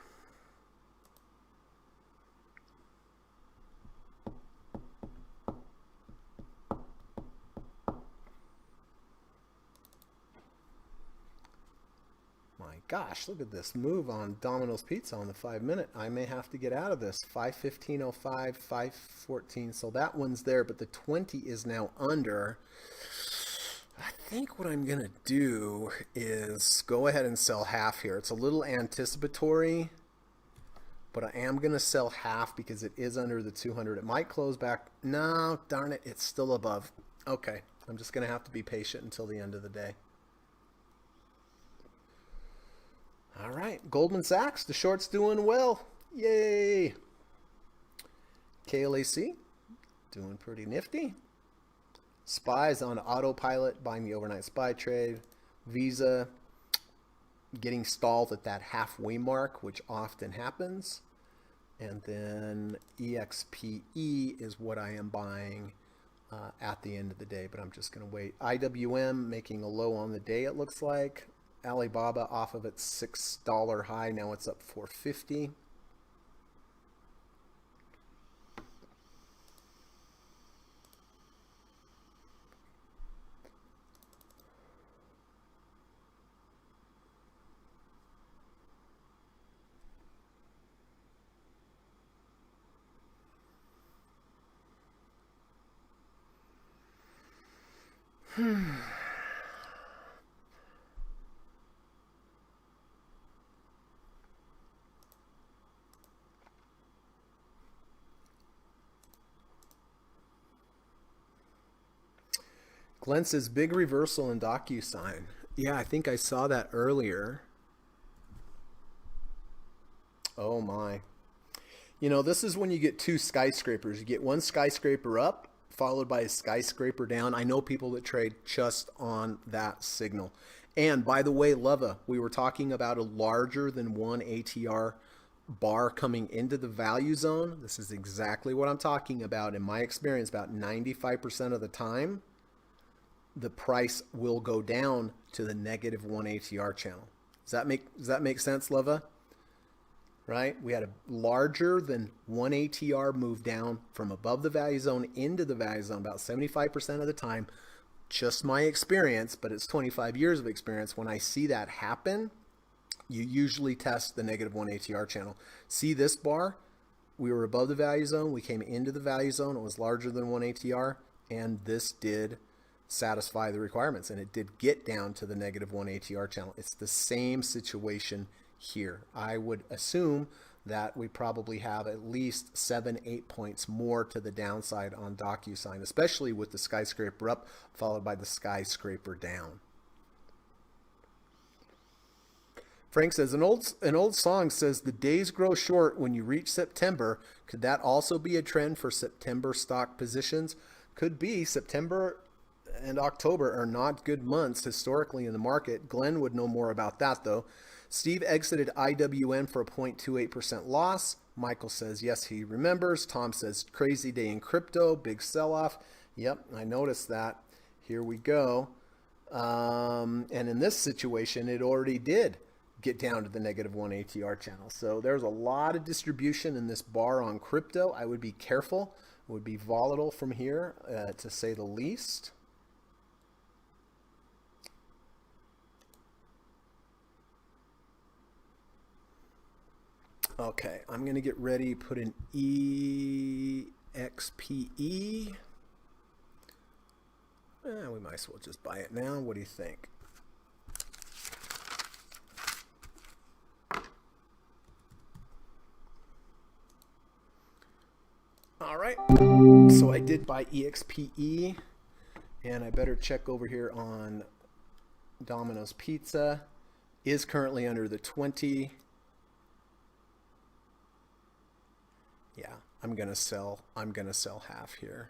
My gosh, look at this move on Domino's Pizza on the 5-minute. I may have to get out of this. 5:15.05, 5:14. So that one's there, but the 20 is now under. I think what I'm going to do is go ahead and sell half here. It's a little anticipatory, but I am going to sell half because it is under the 200. It might close back. No, darn it, it's still above. Okay, I'm just going to have to be patient until the end of the day. All right, Goldman Sachs, the short's doing well. Yay. KLAC, doing pretty nifty. SPY's on autopilot, buying the overnight SPY trade. Visa getting stalled at that halfway mark, which often happens. And then EXPE is what I am buying at the end of the day, but I'm just going to wait. IWM making a low on the day, it looks like. Alibaba off of its $6 high, now it's up $4.50. Glenn says big reversal in DocuSign. Yeah, I think I saw that earlier. Oh my. You know, this is when you get two skyscrapers. You get one skyscraper up, followed by a skyscraper down. I know people that trade just on that signal. And by the way, Leva, we were talking about a larger than 1 ATR bar coming into the value zone. This is exactly what I'm talking about. In my experience, about 95% of the time, the price will go down to the -1 ATR channel. Does that make sense, Leva? Right? We had a larger than 1 ATR move down from above the value zone into the value zone about 75% of the time. Just my experience, but it's 25 years of experience. When I see that happen, you usually test the -1 ATR channel. See this bar? We were above the value zone. We came into the value zone. It was larger than 1 ATR, and this did satisfy the requirements, and it did get down to the -1 ATR channel. It's the same situation here. I would assume that we probably have at least 7-8 points more to the downside on DocuSign, especially with the skyscraper up followed by the skyscraper down. Frank says, an old song says the days grow short when you reach September. Could that also be a trend for September stock positions? Could be. September and October are not good months historically in the market. Glenn would know more about that though. Steve exited IWN for a 0.28% loss. Michael says, yes, he remembers. Tom says, crazy day in crypto, big sell-off. Yep, I noticed that. Here we go. And in this situation, it already did get down to the -1 ATR channel. So there's a lot of distribution in this bar on crypto. I would be careful. It would be volatile from here, to say the least. Okay, I'm going to get ready, put in EXPE. We might as well just buy it now. What do you think? All right, so I did buy EXPE, and I better check over here on Domino's Pizza. Is currently under the 20. Yeah, I'm gonna sell half here.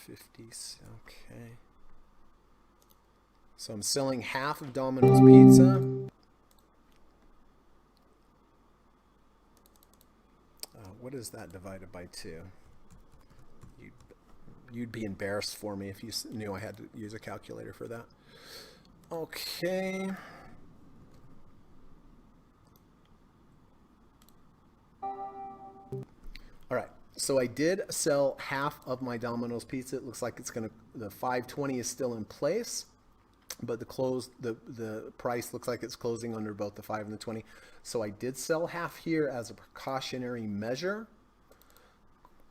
50s, okay. So I'm selling half of Domino's Pizza. What is that divided by 2? You'd be embarrassed for me if you knew I had to use a calculator for that. Okay. All right. So I did sell half of my Domino's Pizza. It looks like it's gonna, the 520 is still in place, but the price looks like it's closing under both the 5 and the 20. So I did sell half here as a precautionary measure.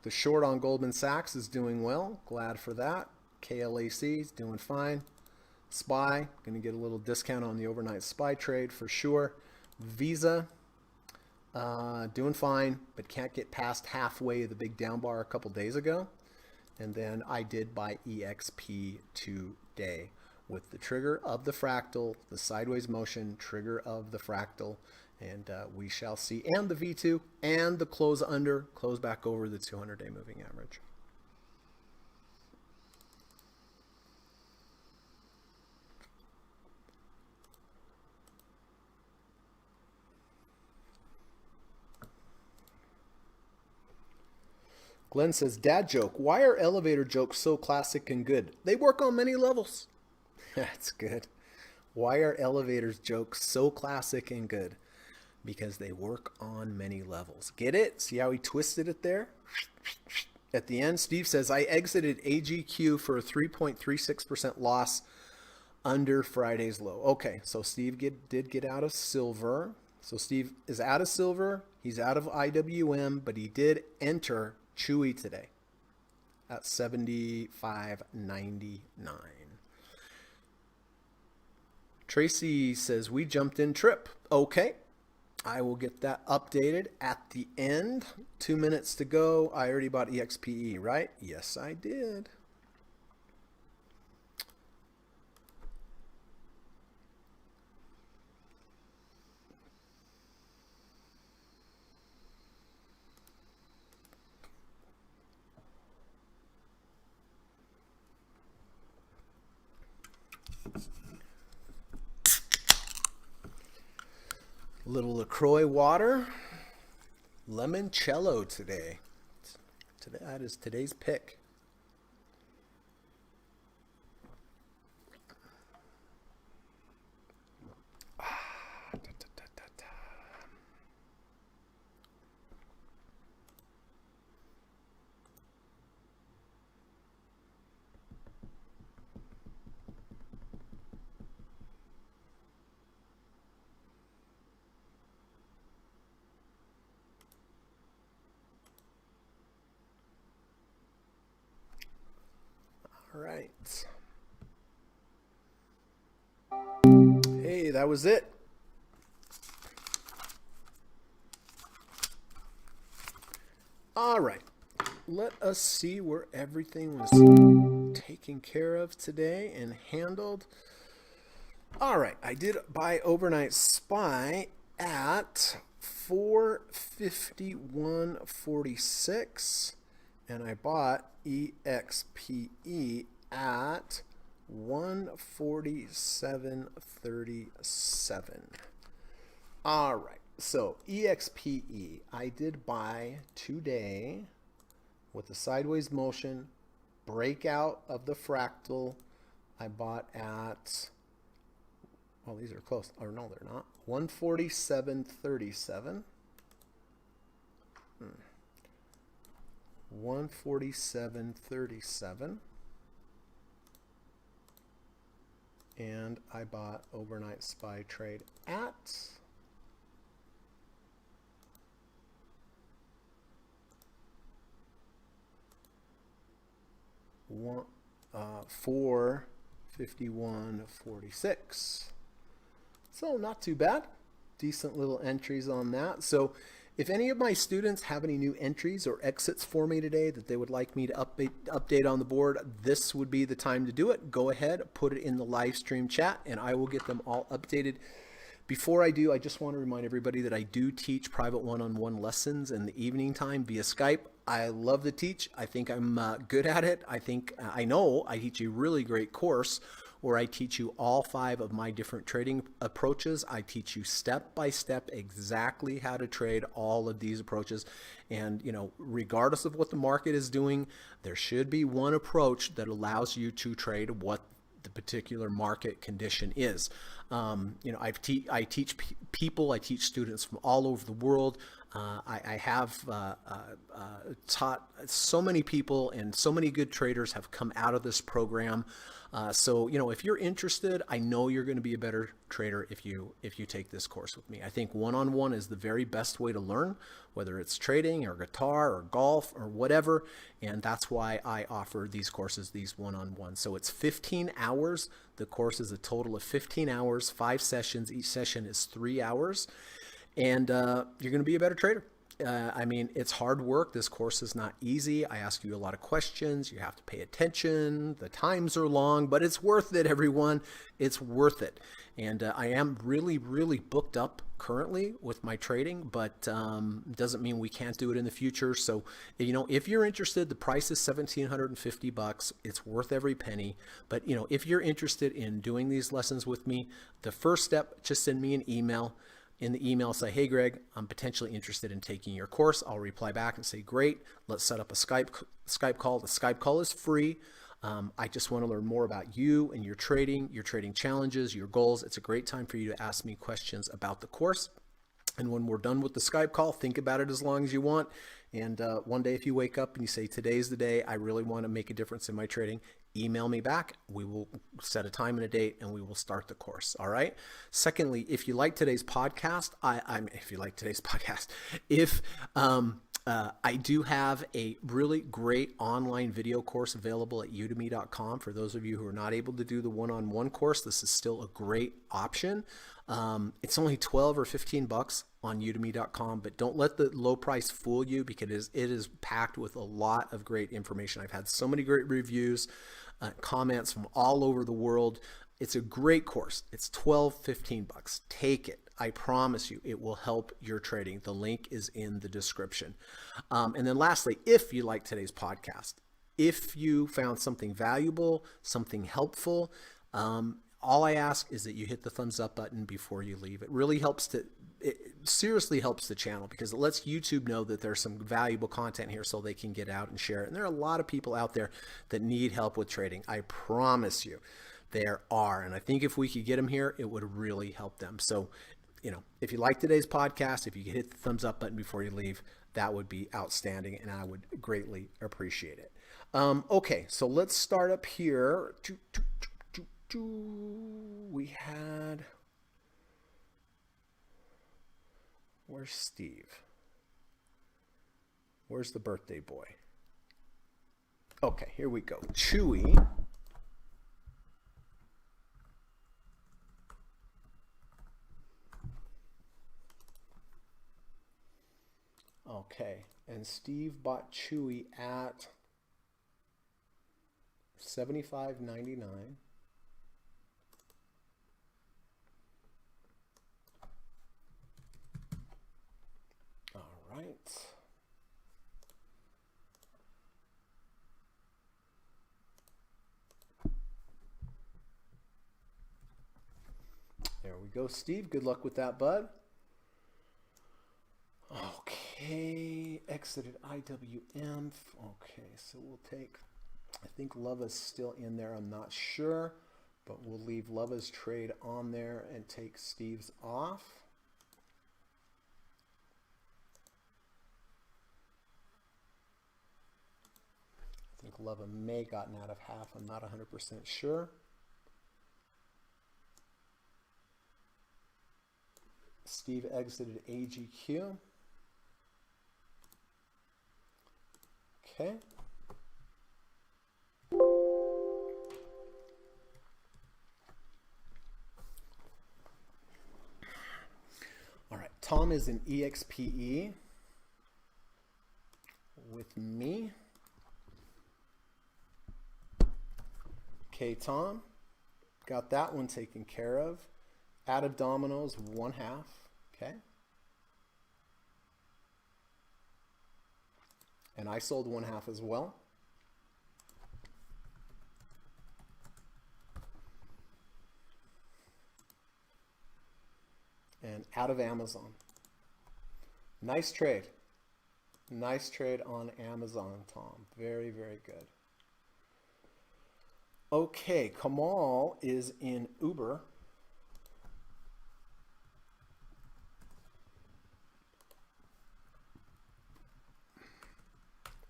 The short on Goldman Sachs is doing well. Glad for that. KLAC is doing fine. SPY, going to get a little discount on the overnight SPY trade for sure. Visa, doing fine, but can't get past halfway the big down bar a couple days ago. And then I did buy EXP today with the trigger of the fractal, the sideways motion trigger of the fractal. And we shall see, and the V2 and the close back over the 200-day moving average. Glenn says, dad joke, why are elevator jokes so classic and good? They work on many levels. That's good. Why are elevators jokes so classic and good? Because they work on many levels. Get it? See how he twisted it there? At the end, Steve says, I exited AGQ for a 3.36% loss under Friday's low. Okay, so Steve did get out of silver. So Steve is out of silver. He's out of IWM, but he did enter Chewy today at 75.99. Tracy says, we jumped in trip. Okay. I will get that updated at the end. 2 minutes to go. I already bought EXPE, right? Yes, I did. Little LaCroix water, limoncello today. That is today's pick. All right. Hey, that was it. All right. Let us see where everything was taken care of today and handled. All right. I did buy overnight SPY at 451.46. And I bought EXPE at 147.37. All right, so EXPE, I did buy today with the sideways motion, breakout of the fractal. I bought at, well, these are close. Or no, they're not. 147.37. 147.37, and I bought overnight SPY trade at 451.46. So not too bad. Decent little entries on that. So if any of my students have any new entries or exits for me today that they would like me to update on the board, this would be the time to do it. Go ahead, put it in the live stream chat, and I will get them all updated. Before I do, I just want to remind everybody that I do teach private one-on-one lessons in the evening time via Skype. I love to teach. I think I'm good at it. I know I teach a really great course where I teach you all 5 of my different trading approaches. I teach you step by step exactly how to trade all of these approaches. And, you know, regardless of what the market is doing, there should be one approach that allows you to trade what the particular market condition is. You know, I teach people, I teach students from all over the world. I have taught so many people, and so many good traders have come out of this program. So, you know, if you're interested, I know you're going to be a better trader if you take this course with me. I think one-on-one is the very best way to learn, whether it's trading or guitar or golf or whatever. And that's why I offer these courses, these one-on-one. So it's 15 hours. The course is a total of 15 hours, 5 sessions. Each session is 3 hours. And you're going to be a better trader. I mean, it's hard work. This course is not easy. I ask you a lot of questions. You have to pay attention. The times are long, but it's worth it, everyone. It's worth it. And I am really, really booked up currently with my trading, but doesn't mean we can't do it in the future. So, you know, if you're interested, the price is $1,750. It's worth every penny. But, you know, if you're interested in doing these lessons with me, the first step, just send me an email. In the email, say, hey, Greg, I'm potentially interested in taking your course. I'll reply back and say, great, let's set up a Skype call. The Skype call is free. I just want to learn more about you and your trading challenges, your goals. It's a great time for you to ask me questions about the course. And when we're done with the Skype call, think about it as long as you want. And one day if you wake up and you say, today's the day, I really want to make a difference in my trading, email me back. We will set a time and a date and we will start the course. All right. Secondly, if you like today's podcast, I do have a really great online video course available at udemy.com. For those of you who are not able to do the one-on-one course, this is still a great option. It's only 12 or 15 bucks on udemy.com, but don't let the low price fool you, because it is packed with a lot of great information. I've had so many great reviews, comments from all over the world. It's a great course. It's 12, 15 bucks. Take it. I promise you, it will help your trading. The link is in the description. And then lastly, if you like today's podcast, if you found something valuable, something helpful, all I ask is that you hit the thumbs up button before you leave. It really helps it seriously helps the channel, because it lets YouTube know that there's some valuable content here so they can get out and share it. And there are a lot of people out there that need help with trading. I promise you there are. And I think if we could get them here, it would really help them. So, you know, if you like today's podcast, if you could hit the thumbs up button before you leave, that would be outstanding, and I would greatly appreciate it. Okay, so let's start up here. We had, where's Steve? Where's the birthday boy? Okay, here we go. Chewy. Okay, and Steve bought Chewy at $75.99. All right. There we go, Steve. Good luck with that, bud. Okay, exited IWM. Okay, so we'll take, I think Lava's still in there. I'm not sure, but we'll leave Lava's trade on there and take Steve's off. I think Lava may have gotten out of half. I'm not 100% sure. Steve exited AGQ. Okay. Tom is in EXPE with me. Okay, Tom, got that one taken care of. Out of dominoes, 1/2. Okay. And I sold 1/2 as well. And out of Amazon. Nice trade. Nice trade on Amazon, Tom. Very, very good. Okay, Kamal is in Uber.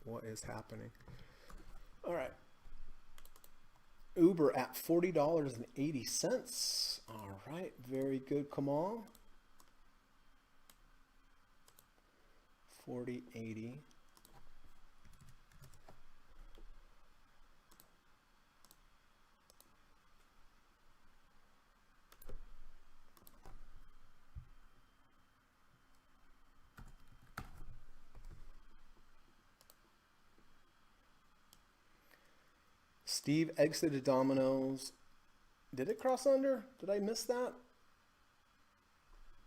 What is happening? All right. Uber at $40.80. All right, very good, Kamal. 40.80. Steve exited dominoes. Did it cross under? Did I miss that?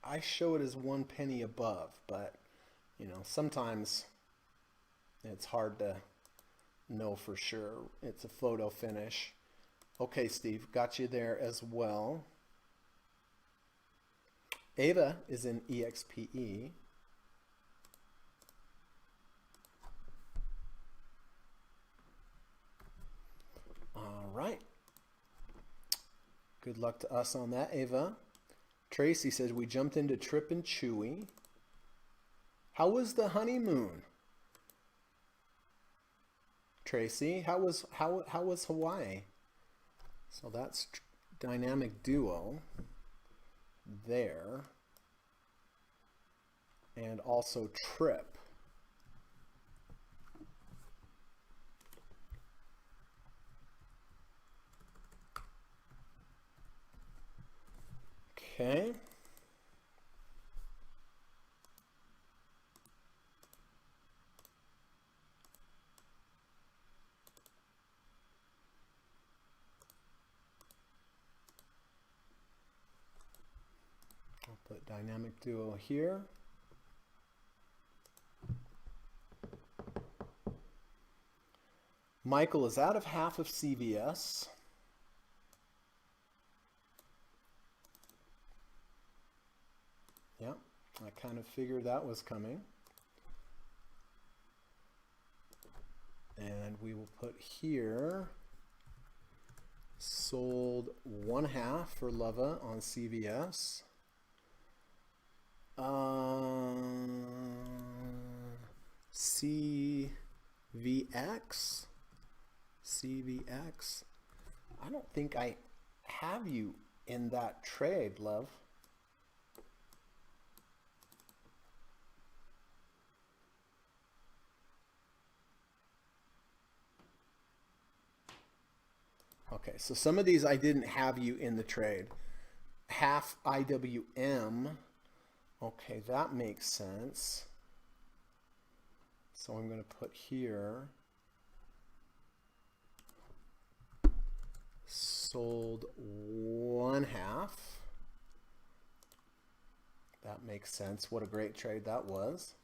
I show it as 1 penny above, but you know, sometimes it's hard to know for sure. It's a photo finish. Okay, Steve, got you there as well. Ava is in EXPE. All right. Good luck to us on that, Ava. Tracy says we jumped into Trip and Chewy. How was the honeymoon? Tracy, how was Hawaii? So that's dynamic duo there. And also Trip. Okay. I'll put dynamic duo here. Michael is out of half of CVS. Yeah, I kind of figured that was coming. And we will put here, sold 1/2 for Leva on CVS. CVX. I don't think I have you in that trade, love. Okay, so some of these I didn't have you in the trade. Half IWM. Okay, that makes sense. So I'm going to put here, sold 1/2. That makes sense. What a great trade that was.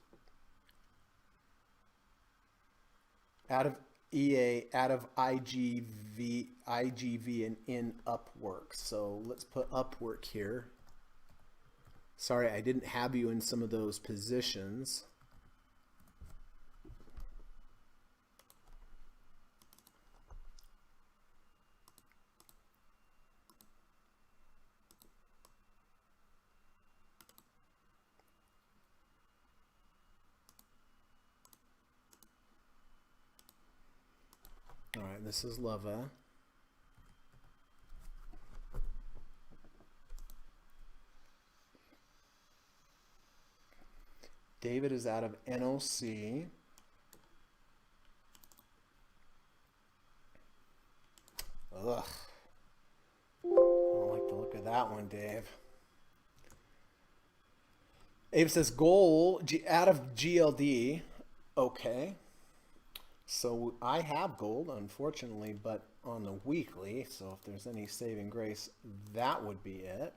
Out of EA, out of IGV and in Upwork. So let's put Upwork here. Sorry, I didn't have you in some of those positions. All right, this is Leva. David is out of NOC. Ugh. I don't like the look of that one, Dave. Abe says gold out of GLD. Okay. So I have gold, unfortunately, but on the weekly. So if there's any saving grace, that would be it.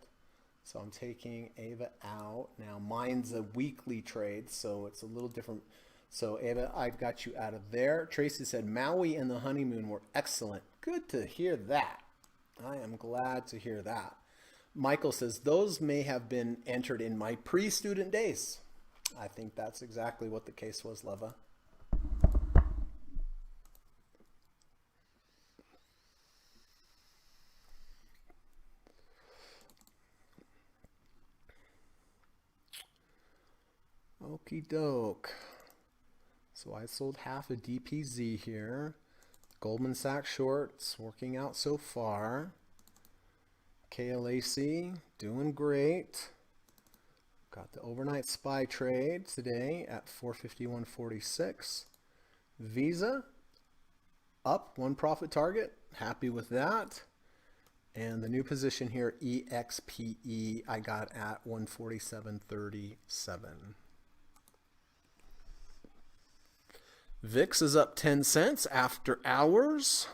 So I'm taking Ava out. Now mine's a weekly trade, so it's a little different. So Ava, I've got you out of there. Tracy said Maui and the honeymoon were excellent. Good to hear that. I am glad to hear that. Michael says those may have been entered in my pre-student days. I think that's exactly what the case was, Leva. Okie doke. So I sold half a DPZ here. Goldman Sachs shorts working out so far. KLAC doing great. Got the overnight SPY trade today at 451.46. Visa up one profit target. Happy with that. And the new position here, EXPE, I got at 147.37. VIX is up 10 cents after hours.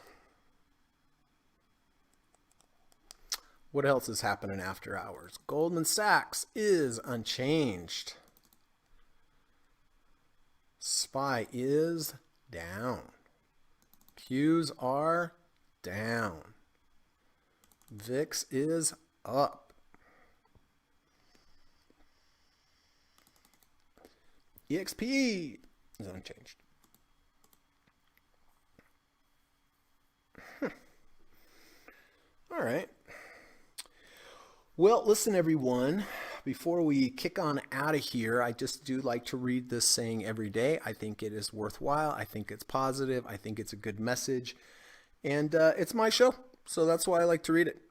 What else is happening after hours? Goldman Sachs is unchanged. SPY is down. Qs are down. VIX is up. EXP is unchanged. All right. Well, listen, everyone. Before we kick on out of here, I just do like to read this saying every day. I think it is worthwhile. I think it's positive. I think it's a good message. And it's my show, so that's why I like to read it.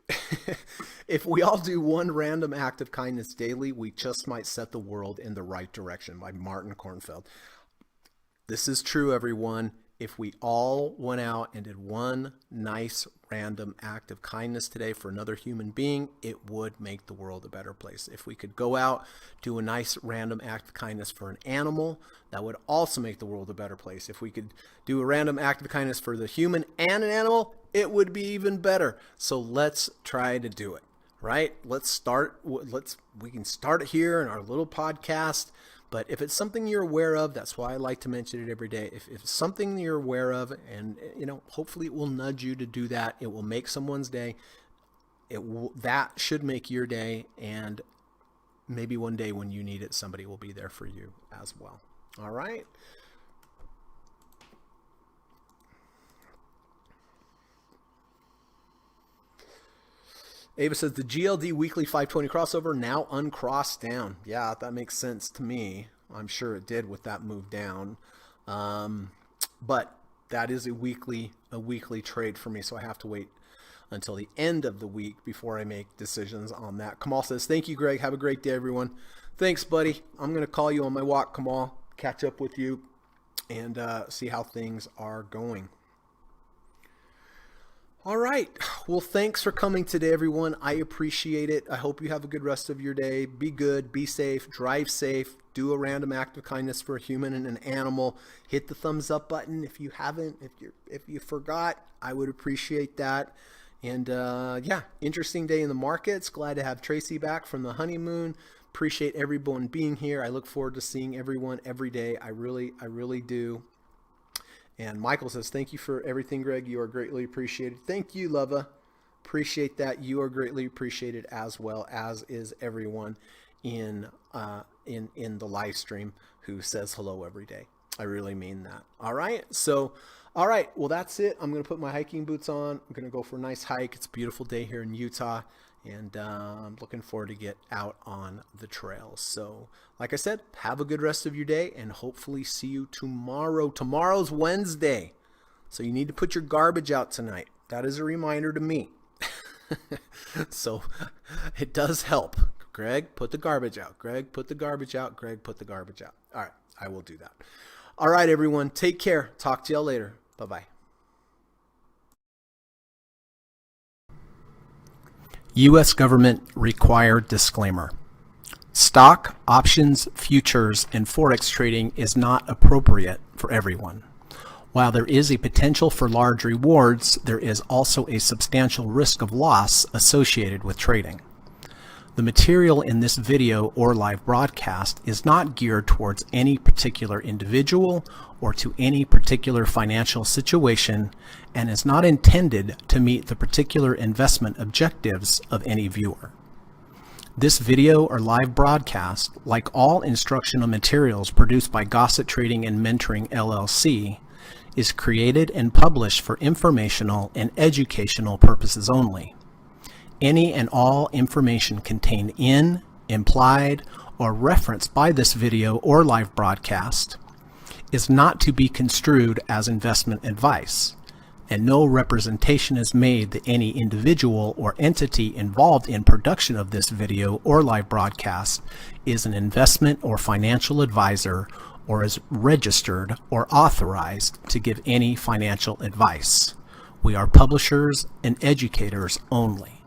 If we all do one random act of kindness daily, we just might set the world in the right direction, by Martin Kornfeld. This is true, everyone. If we all went out and did one nice random act of kindness today for another human being, it would make the world a better place. If we could go out, do a nice random act of kindness for an animal, that would also make the world a better place. If we could do a random act of kindness for the human and an animal, it would be even better. So let's try to do it, right? Let's start. We can start it here in our little podcast. But if it's something you're aware of, that's why I like to mention it every day. If it's something you're aware of, and hopefully it will nudge you to do that. It will make someone's day. That should make your day, and maybe one day when you need it, somebody will be there for you as well. All right. Ava says the GLD weekly 520 crossover now uncrossed down. Yeah, that makes sense to me. I'm sure it did with that move down. But that is a weekly trade for me, so I have to wait until the end of the week before I make decisions on that. Kamal says, thank you, Greg. Have a great day, everyone. Thanks, buddy. I'm going to call you on my walk, Kamal, catch up with you, and see how things are going. All right. Well, thanks for coming today, everyone. I appreciate it. I hope you have a good rest of your day. Be good, be safe, drive safe, do a random act of kindness for a human and an animal. Hit the thumbs up button if you haven't. If you forgot, I would appreciate that. And yeah, interesting day in the markets. Glad to have Tracy back from the honeymoon. Appreciate everyone being here. I look forward to seeing everyone every day. I really do. And Michael says, thank you for everything, Greg. You are greatly appreciated. Thank you, Leva. Appreciate that. You are greatly appreciated, as well as is everyone in the live stream who says hello every day. I really mean that. All right. So, all right. Well, that's it. I'm going to put my hiking boots on. I'm going to go for a nice hike. It's a beautiful day here in Utah. And I'm looking forward to get out on the trails. So, like I said, have a good rest of your day and hopefully see you tomorrow. Tomorrow's Wednesday. So you need to put your garbage out tonight. That is a reminder to me. So it does help. Greg, put the garbage out. Greg, put the garbage out. Greg, put the garbage out. All right, I will do that. All right, everyone. Take care. Talk to y'all later. Bye-bye. U.S. government required disclaimer. Stock, options, futures, and forex trading is not appropriate for everyone. While there is a potential for large rewards, there is also a substantial risk of loss associated with trading. The material in this video or live broadcast is not geared towards any particular individual or to any particular financial situation and is not intended to meet the particular investment objectives of any viewer. This video or live broadcast, like all instructional materials produced by Gossett Trading and Mentoring LLC, is created and published for informational and educational purposes only. Any and all information contained in, implied, or referenced by this video or live broadcast is not to be construed as investment advice, and no representation is made that any individual or entity involved in production of this video or live broadcast is an investment or financial advisor or is registered or authorized to give any financial advice. We are publishers and educators only.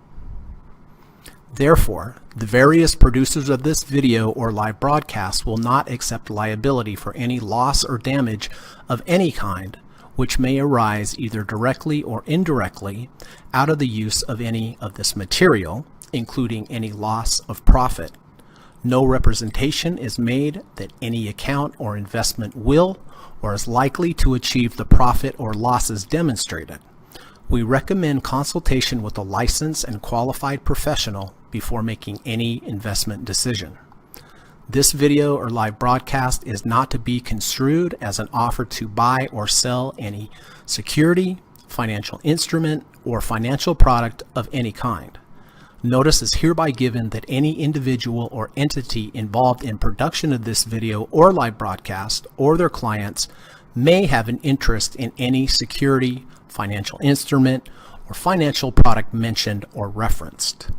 Therefore, the various producers of this video or live broadcast will not accept liability for any loss or damage of any kind which may arise either directly or indirectly out of the use of any of this material, including any loss of profit. No representation is made that any account or investment will or is likely to achieve the profit or losses demonstrated. We recommend consultation with a licensed and qualified professional before making any investment decision. This video or live broadcast is not to be construed as an offer to buy or sell any security, financial instrument, or financial product of any kind. Notice is hereby given that any individual or entity involved in production of this video or live broadcast or their clients may have an interest in any security, financial instrument, or financial product mentioned or referenced.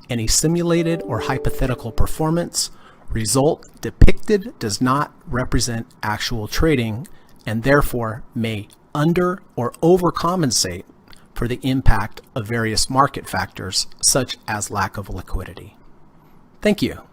Any simulated or hypothetical performance result depicted does not represent actual trading and therefore may under or overcompensate for the impact of various market factors such as lack of liquidity. Thank you.